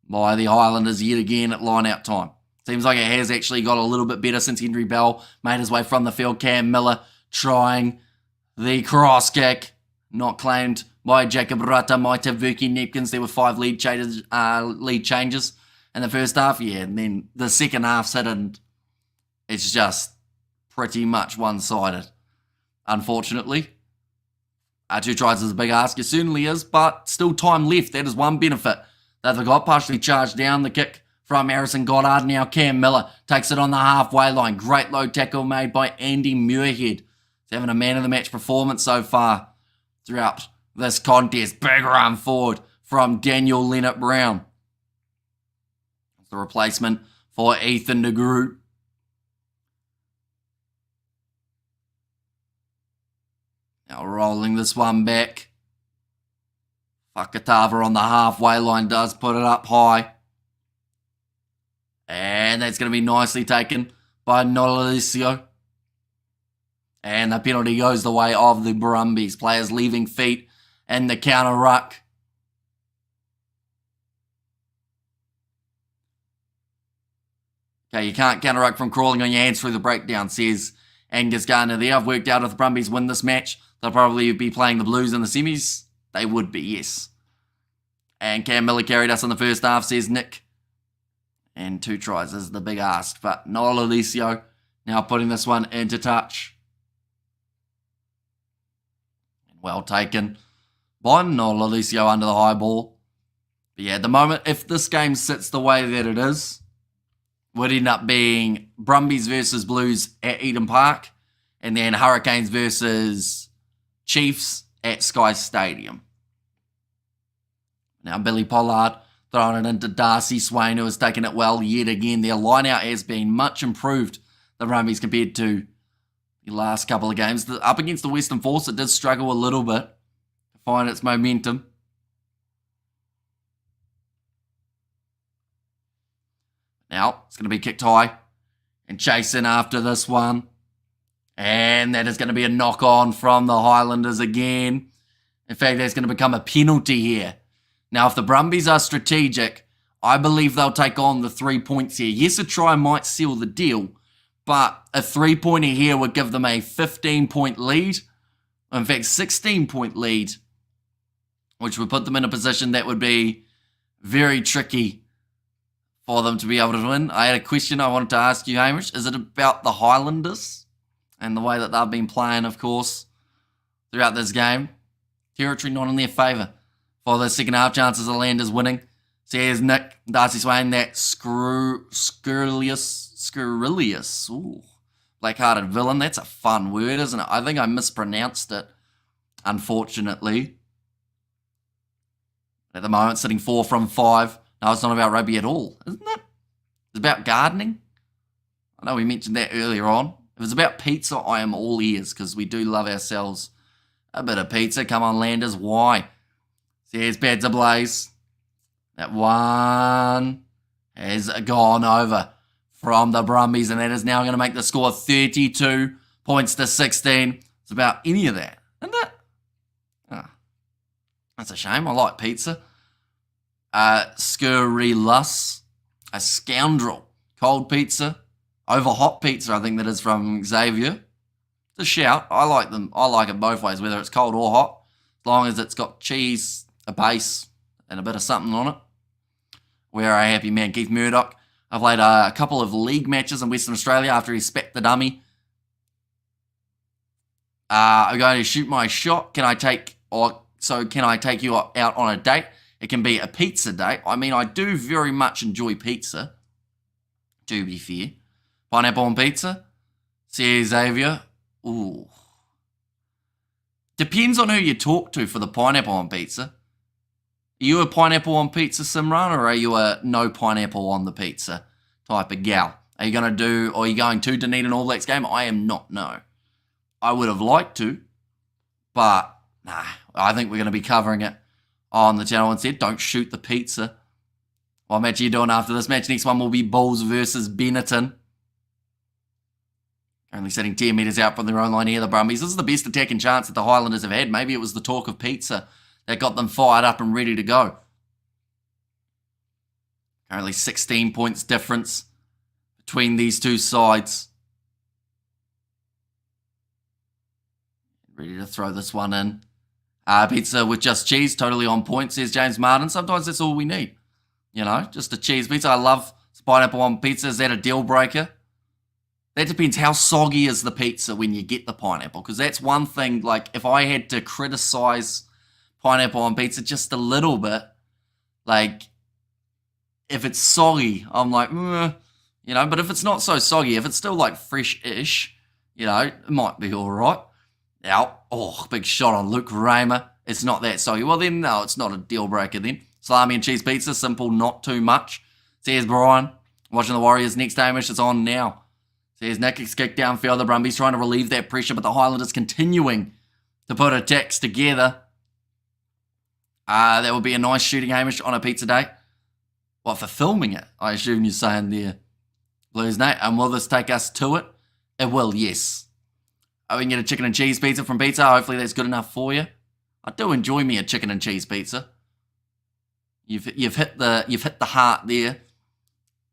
S1: by the Highlanders yet again at line-out time. Seems like it has actually got a little bit better since Henry Bell made his way from the field. Cam Miller trying the cross kick. Not claimed by Jacob Rata, Maita, Vuki, Nepkins. There were 5 lead changes in the first half. Yeah, and then the second half's hit and it's just pretty much one-sided. Unfortunately. 2 tries is a big ask. It certainly is, but still time left. That is one benefit that they've got. Partially charged down the kick from Harrison Goddard. Now Cam Miller takes it on the halfway line. Great low tackle made by Andy Muirhead. He's having a man-of-the-match performance so far throughout this contest. Big run forward from Daniel Leonard Brown. It's the replacement for Ethan de Groot. Now rolling this one back. Fakatava on the halfway line does put it up high. And that's going to be nicely taken by Nolalicio. And the penalty goes the way of the Brumbies. Players leaving feet in the counter ruck. Okay, you can't counter ruck from crawling on your hands through the breakdown, says Angus Garner there. I've worked out if the Brumbies win this match, they'll probably be playing the Blues in the semis. They would be, yes. And Cam Miller carried us in the first half, says Nick. And 2 tries is the big ask. But Noel Alessio now putting this one into touch. Well taken by Noel Alessio under the high ball. But yeah, at the moment, if this game sits the way that it is, would end up being Brumbies versus Blues at Eden Park. And then Hurricanes versus Chiefs at Sky Stadium. Now Billy Pollard throwing it into Darcy Swain, who has taken it well yet again. Their line-out has been much improved, the Brumbies, compared to the last couple of games. Up against the Western Force, it did struggle a little bit. find its momentum. Now, it's going to be kicked high and chasing after this one. And that is going to be a knock-on from the Highlanders again. In fact, that's going to become a penalty here. Now, if the Brumbies are strategic, I believe they'll take on the 3 points here. Yes, a try might seal the deal, but a 3-pointer here would give them a 15-point lead. In fact, 16-point lead, which would put them in a position that would be very tricky for them to be able to win. I had a question I wanted to ask you, Hamish. Is it about the Highlanders and the way that they've been playing, of course, throughout this game? Territory not in their favour for the second half chances of the Landers winning. So here's Nick Darcy Swain, that scurrilous, black-hearted villain. That's a fun word, isn't it? I think I mispronounced it, unfortunately. At the moment, sitting 4 from 5. No, it's not about rugby at all, isn't it? It's about gardening. I know we mentioned that earlier on. If it's about pizza, I am all ears, because we do love ourselves a bit of pizza. Come on, Landers, why? So here's Pads ablaze. That one has gone over from the Brumbies, and that is now going to make the score 32 points to 16. It's about any of that, isn't it? Oh, that's a shame. I like pizza. Scurrilous, a scoundrel. Cold pizza over hot pizza, I think that is from Xavier. It's a shout. I like them. I like it both ways, whether it's cold or hot, as long as it's got cheese, a base, and a bit of something on it. We're a happy man. Keith Murdoch. I've played a couple of league matches in Western Australia after he specced the dummy. I'm going to shoot my shot. Can I take you out on a date? It can be a pizza date. I mean, I do very much enjoy pizza, to be fair. Pineapple on pizza. See Xavier. Ooh. Depends on who you talk to for the pineapple on pizza. Are you a pineapple on pizza, Simran, or are you a no pineapple on the pizza type of gal? Are you going to Dunedin All Blacks game? I am not, no. I would have liked to, but nah, I think we're going to be covering it on the channel instead. Don't shoot the pizza. What match are you doing after this match? Next one will be Bulls versus Benetton. Currently sitting 10 metres out from their own line here, the Brumbies. This is the best attacking chance that the Highlanders have had. Maybe it was the talk of pizza that got them fired up and ready to go. Currently 16 points difference between these two sides. Ready to throw this one in. Pizza with just cheese, totally on point, says James Martin. Sometimes that's all we need. You know, just a cheese pizza. I love pineapple on pizza. Is that a deal breaker? That depends. How soggy is the pizza when you get the pineapple? Because that's one thing, like, if I had to criticize pineapple on pizza just a little bit, like, if it's soggy, I'm like, you know, but if it's not so soggy, if it's still, like, fresh-ish, you know, it might be all right. Now, big shot on Luke Raymer. It's not that soggy. Well, then, no, it's not a deal breaker then. Salami and cheese pizza, simple, not too much. Says Brian, watching the Warriors next Hamish, it's on now. Says Nick, it's kicked downfield. The Brumbies trying to relieve that pressure, but the Highlanders continuing to put attacks together. That would be a nice shooting, Hamish, on a pizza date. What, for filming it? I assume you're saying there, Blues Nate. And will this take us to it? It will, yes. We can get a chicken and cheese pizza from Pizza. Hopefully that's good enough for you. I do enjoy me a chicken and cheese pizza. You've hit the heart there.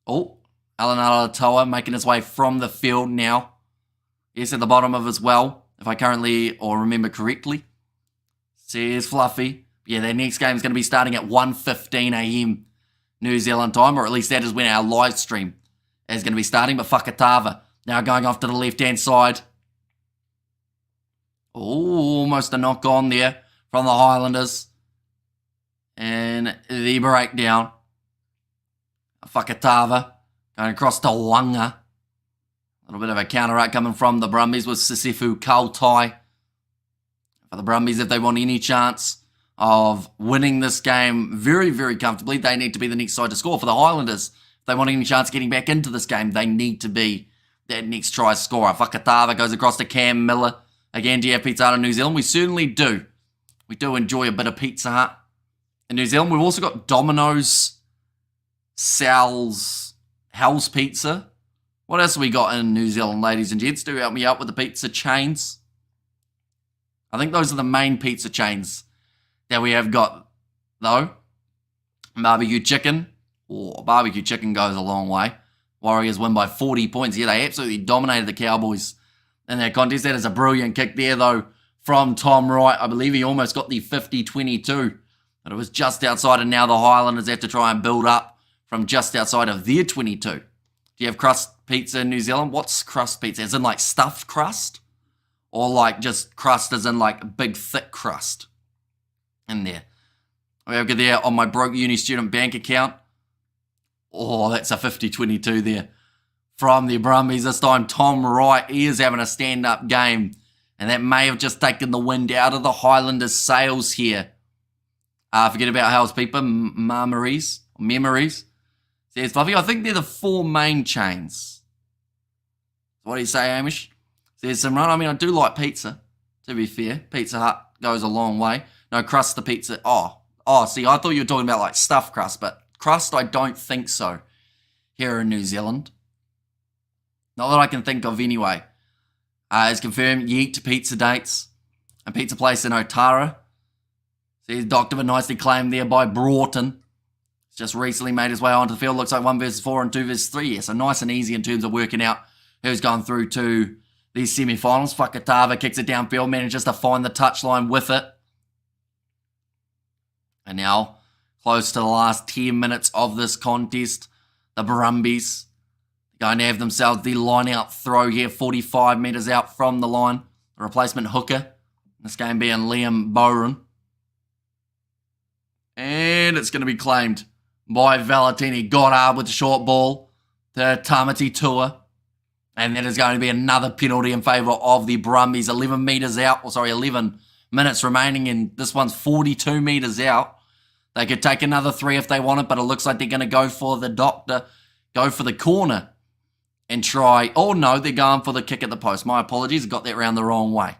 S1: Oh, Alan Alatoa making his way from the field now. Yes, at the bottom of his well, if I currently or remember correctly. Says Fluffy. Yeah, their next game is going to be starting at 1:15 a.m. New Zealand time, or at least that is when our live stream is going to be starting. But Fakatava now going off to the left-hand side. Oh, almost a knock on there from the Highlanders. And the breakdown. Fakatava going across to Wanga. A little bit of a counter-act coming from the Brumbies with Sisefu Kautai. For the Brumbies, if they want any chance of winning this game very, very comfortably, they need to be the next side to score. For the Highlanders, if they want any chance of getting back into this game, they need to be that next try scorer. Fakatava goes across to Cam Miller. Again, do you have pizza out of New Zealand? We certainly do. We do enjoy a bit of Pizza Hut. In New Zealand, we've also got Domino's, Sal's, Hell's Pizza. What else have we got in New Zealand, ladies and gents? Do help me out with the pizza chains. I think those are the main pizza chains that we have got, though. Barbecue chicken. Oh, barbecue chicken goes a long way. Warriors win by 40 points. Yeah, they absolutely dominated the Cowboys in that contest. That is a brilliant kick there, though, from Tom Wright. I believe he almost got the 50-22. But it was just outside, and now the Highlanders have to try and build up from just outside of their 22. Do you have crust pizza in New Zealand? What's crust pizza? As in like stuffed crust? Or like just crust as in like big thick crust in there? We have got there on my broke uni student bank account. Oh, that's a 50-22 there from the Brumbies. This time Tom Wright, he is having a stand-up game. And that may have just taken the wind out of the Highlanders' sails here. Forget about Hell's Pizza, memories. Says Fluffy, I think they're the four main chains. What do you say, Amish? Says Simran, I mean, I do like pizza, to be fair. Pizza Hut goes a long way. No, crust the pizza. Oh, see, I thought you were talking about like stuffed crust, but crust, I don't think so here in New Zealand. Not that I can think of anyway. It's confirmed Yeet pizza dates. A pizza place in Otara. Says Doctor, nicely claimed there by Broughton. He's just recently made his way onto the field. Looks like 1 versus 4 and 2 versus 3. Yeah, so nice and easy in terms of working out who's gone through to these semi-finals. Fakatava kicks it downfield, manages to find the touchline with it. And now, close to the last 10 minutes of this contest, the Brumbies going to have themselves the line-out throw here, 45 metres out from the line. The replacement hooker, this game being Liam Bowen. And it's going to be claimed by Valentini. Goddard with the short ball to Tamati Tua. And that is going to be another penalty in favour of the Brumbies. 11 metres out, 11 minutes remaining, and this one's 42 metres out. They could take another 3 if they wanted, but it looks like they're going to go for the doctor, go for the corner, and try. Oh no, they're going for the kick at the post. My apologies, I got that round the wrong way.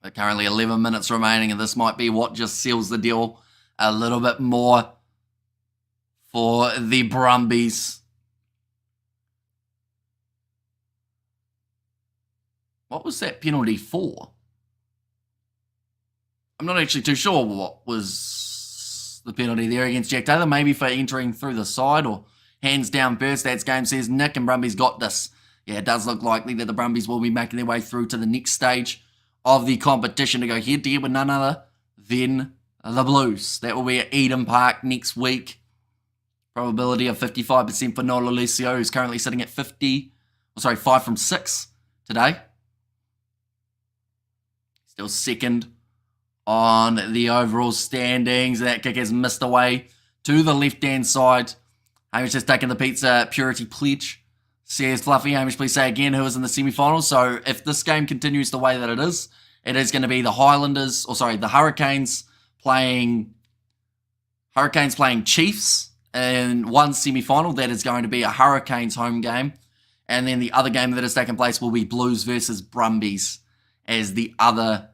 S1: But currently 11 minutes remaining, and this might be what just seals the deal a little bit more for the Brumbies. What was that penalty for? I'm not actually too sure what was the penalty there against Jack Taylor. Maybe for entering through the side or hands down first. That's game says Nick and Brumbies got this. Yeah, it does look likely that the Brumbies will be making their way through to the next stage of the competition to go head-to-head with none other than the Blues. That will be at Eden Park next week. Probability of 55% for Nola Lucio, who's currently sitting at 5 from 6 today. Still second on the overall standings. That kick has missed away to the left-hand side. Hamish has taken the pizza purity pledge. Says Fluffy, Hamish, please say again who is in the semi-finals. So if this game continues the way that it is going to be the the Hurricanes playing Chiefs in one semi-final. That is going to be a Hurricanes home game. And then the other game that has taken place will be Blues versus Brumbies as the other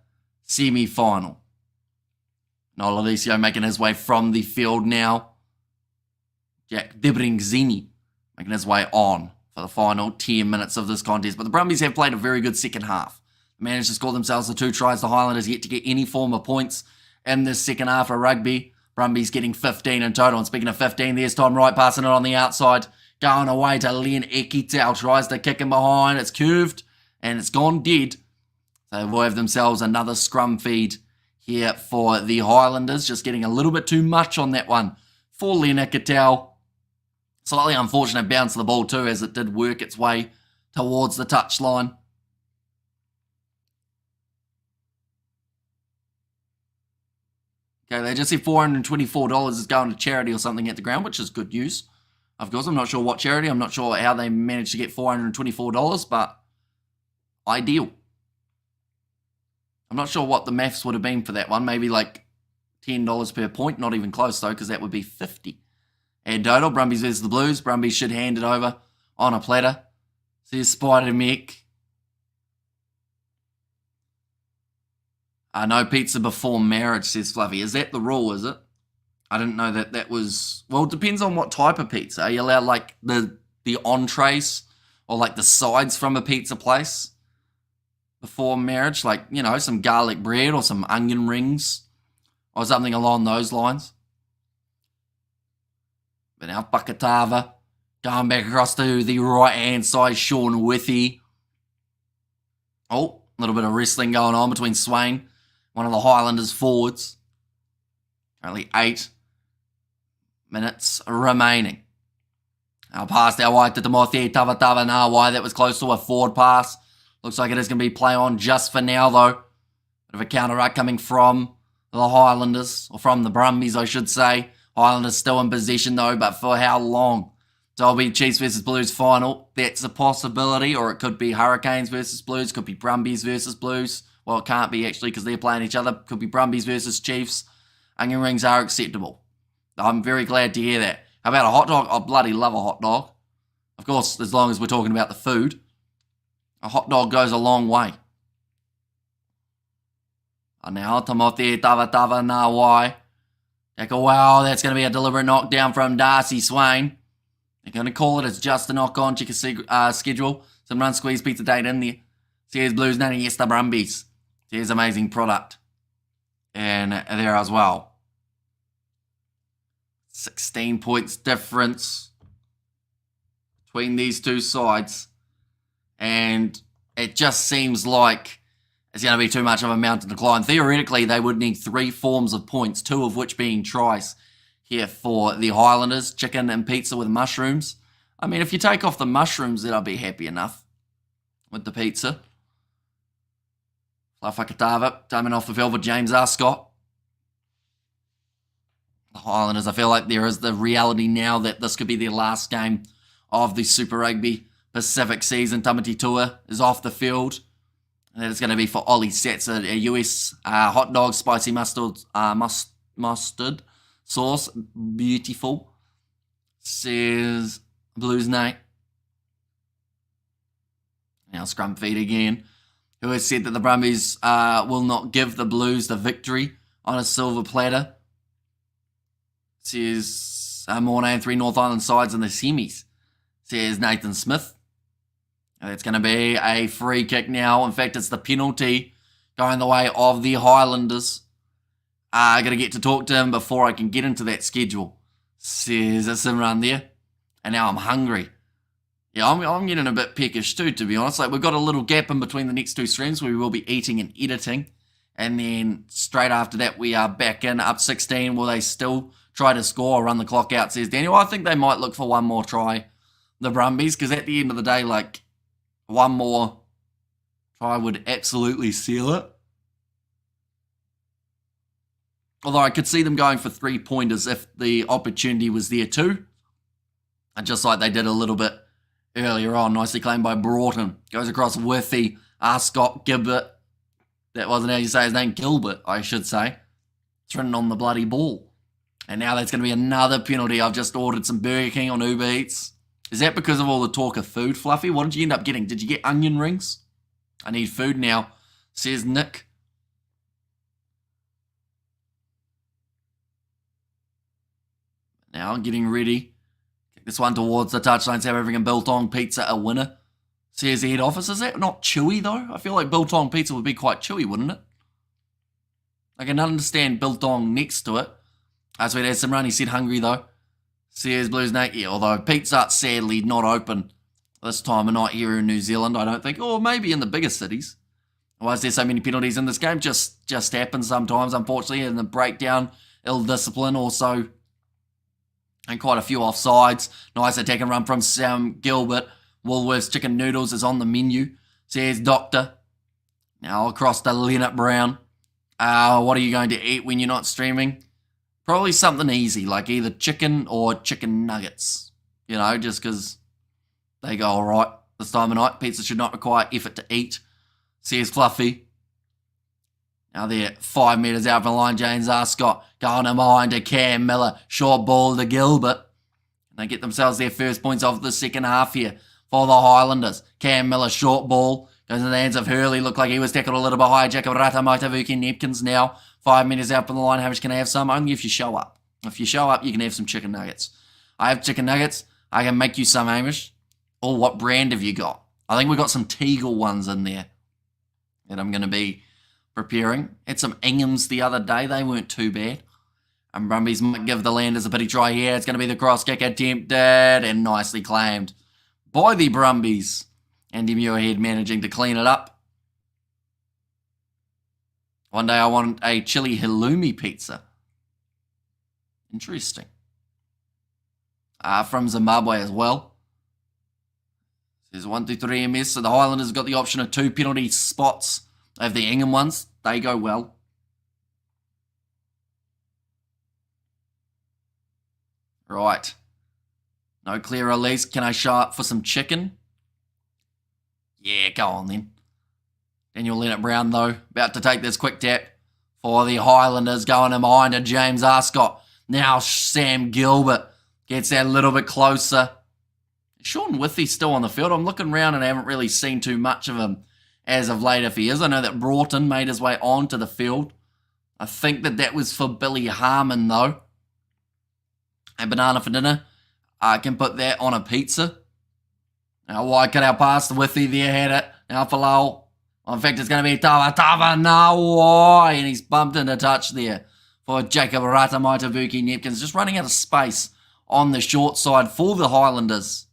S1: semi-final. Nola Lucio making his way from the field now. Jack Debringzini making his way on for the final 10 minutes of this contest. But the Brumbies have played a very good second half. Managed to score themselves the 2 tries. The Highlanders yet to get any form of points in this second half of rugby. Brumbies getting 15 in total. And speaking of 15, there's Tom Wright passing it on the outside. Going away to Len Ekitau. Tries to kick him behind. It's curved and it's gone dead. They will have themselves another scrum feed here for the Highlanders. Just getting a little bit too much on that one for Len Ekitau. Slightly unfortunate bounce of the ball too, as it did work its way towards the touchline. Okay, they just said $424 is going to charity or something at the ground, which is good news. Of course, I'm not sure what charity. I'm not sure how they managed to get $424, but ideal. I'm not sure what the maths would have been for that one. Maybe like $10 per point. Not even close though, because that would be 50. And total, Brumbies versus the Blues. Brumbies should hand it over on a platter. Says Spider Mech. No pizza before marriage, says Fluffy. Is that the rule, is it? I didn't know that was... Well, it depends on what type of pizza. Are you allowed, like, the entrees or, like, the sides from a pizza place before marriage? Like, you know, some garlic bread or some onion rings or something along those lines. But now Pakatava going back across to the right-hand side, Sean Withy. Oh, a little bit of wrestling going on between Swain, one of the Highlanders forwards. Only 8 minutes remaining. Now pass out wide to Timothy Tavatava Nawai. That was close to a forward pass. Looks like it is going to be play on just for now, though. Bit of a counter-up coming from the Highlanders, or from the Brumbies, I should say. Highlanders still in possession, though, but for how long? So it'll be Chiefs versus Blues final. That's a possibility, or it could be Hurricanes versus Blues. Could be Brumbies versus Blues. Well, it can't be, actually, because they're playing each other. Could be Brumbies versus Chiefs. Onion rings are acceptable. I'm very glad to hear that. How about a hot dog? I bloody love a hot dog. Of course, as long as we're talking about the food. A hot dog goes a long way. And now, Timothy Tavatava Nawai. Wow, that's going to be a deliberate knockdown from Darcy Swain. They're going to call it as just a knock-on. Check a schedule. Some run squeeze pizza date in there. Here's Blues, Nanny, yes, the Brumbies. Here's amazing product. And there as well. 16 points difference between these two sides. And it just seems like it's going to be too much of a mountain to climb. Theoretically, they would need 3 forms of points, 2 of which being tries here for the Highlanders. Chicken and pizza with mushrooms. I mean, if you take off the mushrooms, then I'll be happy enough with the pizza. Lafakatava, timing off the field for James Ascott. The Highlanders, I feel like there is the reality now that this could be their last game of the Super Rugby Pacific season. Tamati Tua is off the field. And that is going to be for Ollie Setzer, a US hot dog, spicy mustard sauce. Beautiful. Says Blues Nate. Now scrum feed again. Who has said that the Brumbies will not give the Blues the victory on a silver platter. Says Mornay and 3 North Island sides in the semis. Says Nathan Smith. It's going to be a free kick now. In fact, it's the penalty going the way of the Highlanders. I'm going to get to talk to him before I can get into that schedule. Says it's him run there. And now I'm hungry. Yeah, I'm getting a bit peckish too, to be honest. Like, we've got a little gap in between the next 2 streams where we will be eating and editing. And then straight after that, we are back in, up 16. Will they still try to score or run the clock out, says Daniel. I think they might look for one more try, the Brumbies, because at the end of the day, like, one more try would absolutely seal it. Although I could see them going for 3-pointers if the opportunity was there too. And just like they did a little bit earlier on. Nicely claimed by Broughton. Goes across Withy, Scott Gilbert. That wasn't how you say his name. Gilbert, I should say. It's written on the bloody ball. And now that's going to be another penalty. I've just ordered some Burger King on Uber Eats. Is that because of all the talk of food, Fluffy? What did you end up getting? Did you get onion rings? I need food now, says Nick. Now getting ready. Kick this one towards the touchline. South African Biltong Pizza a winner, says the head office. Is that not chewy, though? I feel like Biltong Pizza would be quite chewy, wouldn't it? I can understand Biltong next to it. That's where there's some run. He said hungry, though. Says Blues Nate, yeah, although Pizza Hut's sadly not open this time of night here in New Zealand, I don't think. Or maybe in the bigger cities. Why is there so many penalties in this game? Just happens sometimes, unfortunately. And the breakdown, ill discipline also. And quite a few offsides. Nice attack and run from Sam Gilbert. Woolworths chicken noodles is on the menu, says Doctor. Now across to Leonard Brown. What are you going to eat when you're not streaming? Probably something easy, like either chicken or chicken nuggets. You know, just because they go all right this time of night. Pizza should not require effort to eat, says Fluffy. Now they're 5 metres out from the line. James Scott going in behind to Cam Miller. Short ball to Gilbert. And they get themselves their first points of the second half here for the Highlanders. Cam Miller, short ball. Goes in the hands of Hurley. Looked like he was tackled a little bit high. Jacob Ratamaitavuki Nepkins now. 5 metres out from the line. Hamish, can I have some? Only if you show up. If you show up, you can have some chicken nuggets. I have chicken nuggets. I can make you some, Hamish. Oh, what brand have you got? I think we've got some Teagle ones in there that I'm going to be preparing. Had some Inghams the other day. They weren't too bad. And Brumbies might give the Landers a pity try here. It's going to be the cross kick attempted and nicely claimed by the Brumbies. Andy Muirhead managing to clean it up. One day I want a chili halloumi pizza. Interesting. From Zimbabwe as well. There's 1, 2, 3 MS. So the Highlanders have got the option of 2 penalty spots over the Ingham ones. They go well. Right. No clear release. Can I show up for some chicken? Yeah, go on then. Daniel Leonard-Brown, though, about to take this quick tap for the Highlanders, going in behind to James Arscott. Now Sam Gilbert gets that a little bit closer. Sean Withy's still on the field. I'm looking around and I haven't really seen too much of him as of late if he is. I know that Broughton made his way onto the field. I think that was for Billy Harmon, though. A banana for dinner. I can put that on a pizza. Now, wide cut out pass to Withy there, had it. Now for Lowell. In fact, it's going to be Tava Nawai, and he's bumped into touch there for Jacob Ratamaitavuki Nepkins. Just running out of space on the short side for the Highlanders.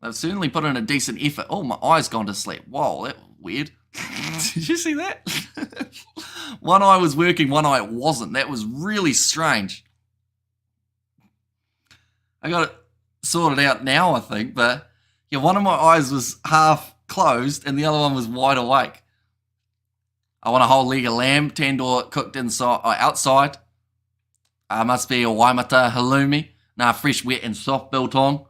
S1: They've certainly put in a decent effort. Oh, my eye's gone to sleep. Whoa, that was weird. Did you see that? One eye was working, one eye wasn't. That was really strange. I got it sorted out now, I think, but yeah, one of my eyes was half closed and the other one was wide awake. I want a whole leg of lamb, tandoor cooked inside or outside. Must be a Waimata halloumi. Nah, fresh, wet and soft biltong.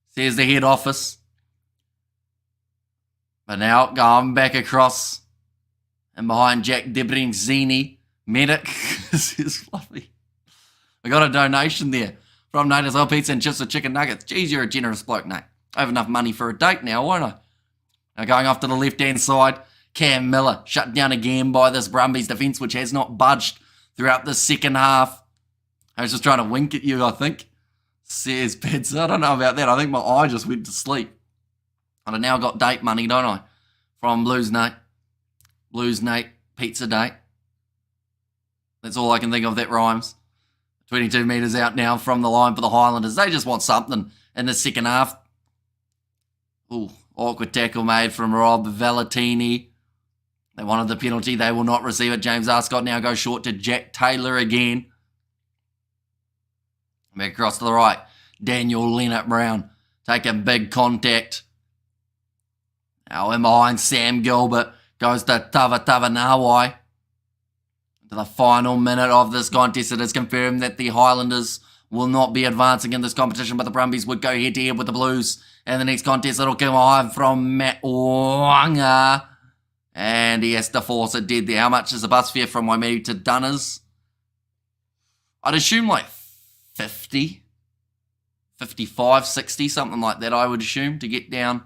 S1: Says the head office. But now going back across and behind Jack Debrenzini, medic. This is fluffy. I got a donation there from Nate as well, pizza and chips with chicken nuggets. Geez, you're a generous bloke, Nate. I have enough money for a date now, won't I? Now going off to the left-hand side, Cam Miller shut down again by this Brumbies defence, which has not budged throughout the second half. I was just trying to wink at you, I think. Says Pizza. I don't know about that. I think my eye just went to sleep. And I now got date money, don't I? From Blues Nate. Blues Nate, pizza date. That's all I can think of that rhymes. 22 metres out now from the line for the Highlanders. They just want something in the second half. Ooh, awkward tackle made from Rob Valentini. They wanted the penalty. They will not receive it. James Arscott now goes short to Jack Taylor again. Back across to the right. Daniel Leonard-Brown taking big contact. Now in behind Sam Gilbert. Goes to Tava Nawai. To the final minute of this contest, it is confirmed that the Highlanders will not be advancing in this competition, but the Brumbies would go head-to-head with the Blues. And the next contest, it'll come on from Matt Wanga. And he has to force it dead there. How much is the bus fare from Waimea to Dunners? I'd assume like 50, 55, 60, something like that, I would assume, to get down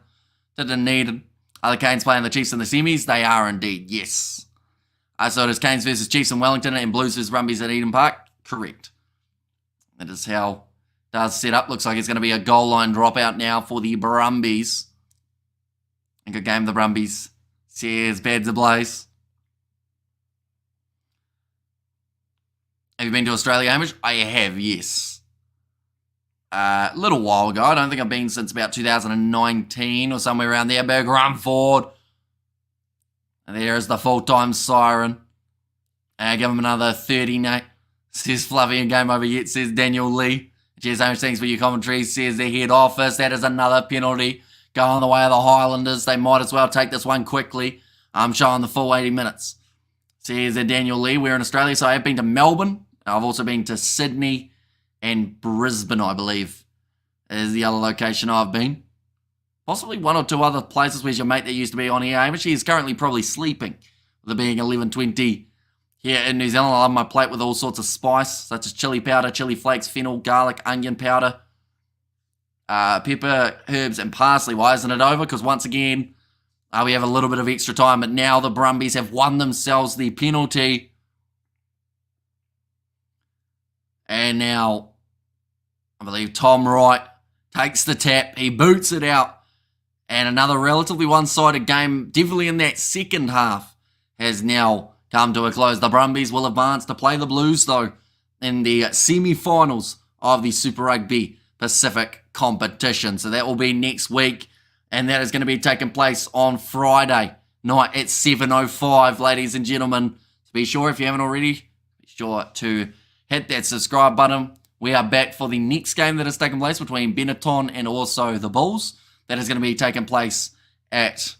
S1: to Dunedin. Are the Canes playing the Chiefs in the semis? They are indeed, yes. So it is Canes versus Chiefs in Wellington and Blues versus Brumbies at Eden Park? Correct. That is how it does set up. Looks like it's going to be a goal line dropout now for the Brumbies. A good game, the Brumbies. Says Bads ablaze. Have you been to Australia, Hamish? I have, yes. A little while ago. I don't think I've been since about 2019 or somewhere around there. Big run forward. And there is the full-time siren. Give him another 30, Nate. Says Fluffy and game over yet, says Daniel Lee. Cheers, Hamish, thanks for your commentary. Says the head office. That is another penalty going the way of the Highlanders. They might as well take this one quickly. I'm showing the full 80 minutes. Says Daniel Lee. We're in Australia, so I have been to Melbourne. I've also been to Sydney and Brisbane, I believe, is the other location I've been. Possibly one or two other places. Where's your mate that used to be on here, Hamish? He's currently probably sleeping, with it being 11:20 here in New Zealand. I love my plate with all sorts of spice, such as chili powder, chili flakes, fennel, garlic, onion powder, pepper, herbs, and parsley. Why isn't it over? Because once again, We have a little bit of extra time, but now the Brumbies have won themselves the penalty. And now, I believe Tom Wright takes the tap. He boots it out. And another relatively one-sided game, definitely in that second half, has now come to a close. The Brumbies will advance to play the Blues, though, in the semi-finals of the Super Rugby Pacific competition. So that will be next week. And that is going to be taking place on Friday night at 7:05, ladies and gentlemen. So be sure, if you haven't already, be sure to hit that subscribe button. We are back for the next game that is taking place between Benetton and also the Bulls. That is going to be taking place at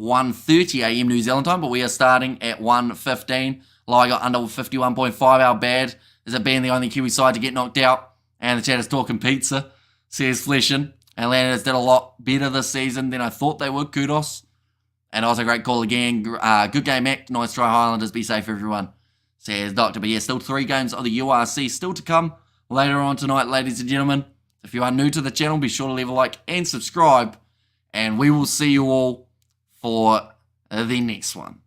S1: 1:30 a.m. New Zealand time, but we are starting at 1:15. Liga under 51.5. How bad is it being the only Kiwi side to get knocked out? And the chat is talking pizza, says Fleshin. And Highlanders did a lot better this season than I thought they would. Kudos. And also great call again. Good game, Act. Nice try, Highlanders. Be safe, everyone, says Doctor. But yeah, still 3 games of the URC still to come later on tonight, ladies and gentlemen. If you are new to the channel, be sure to leave a like and subscribe. And we will see you all for the next one.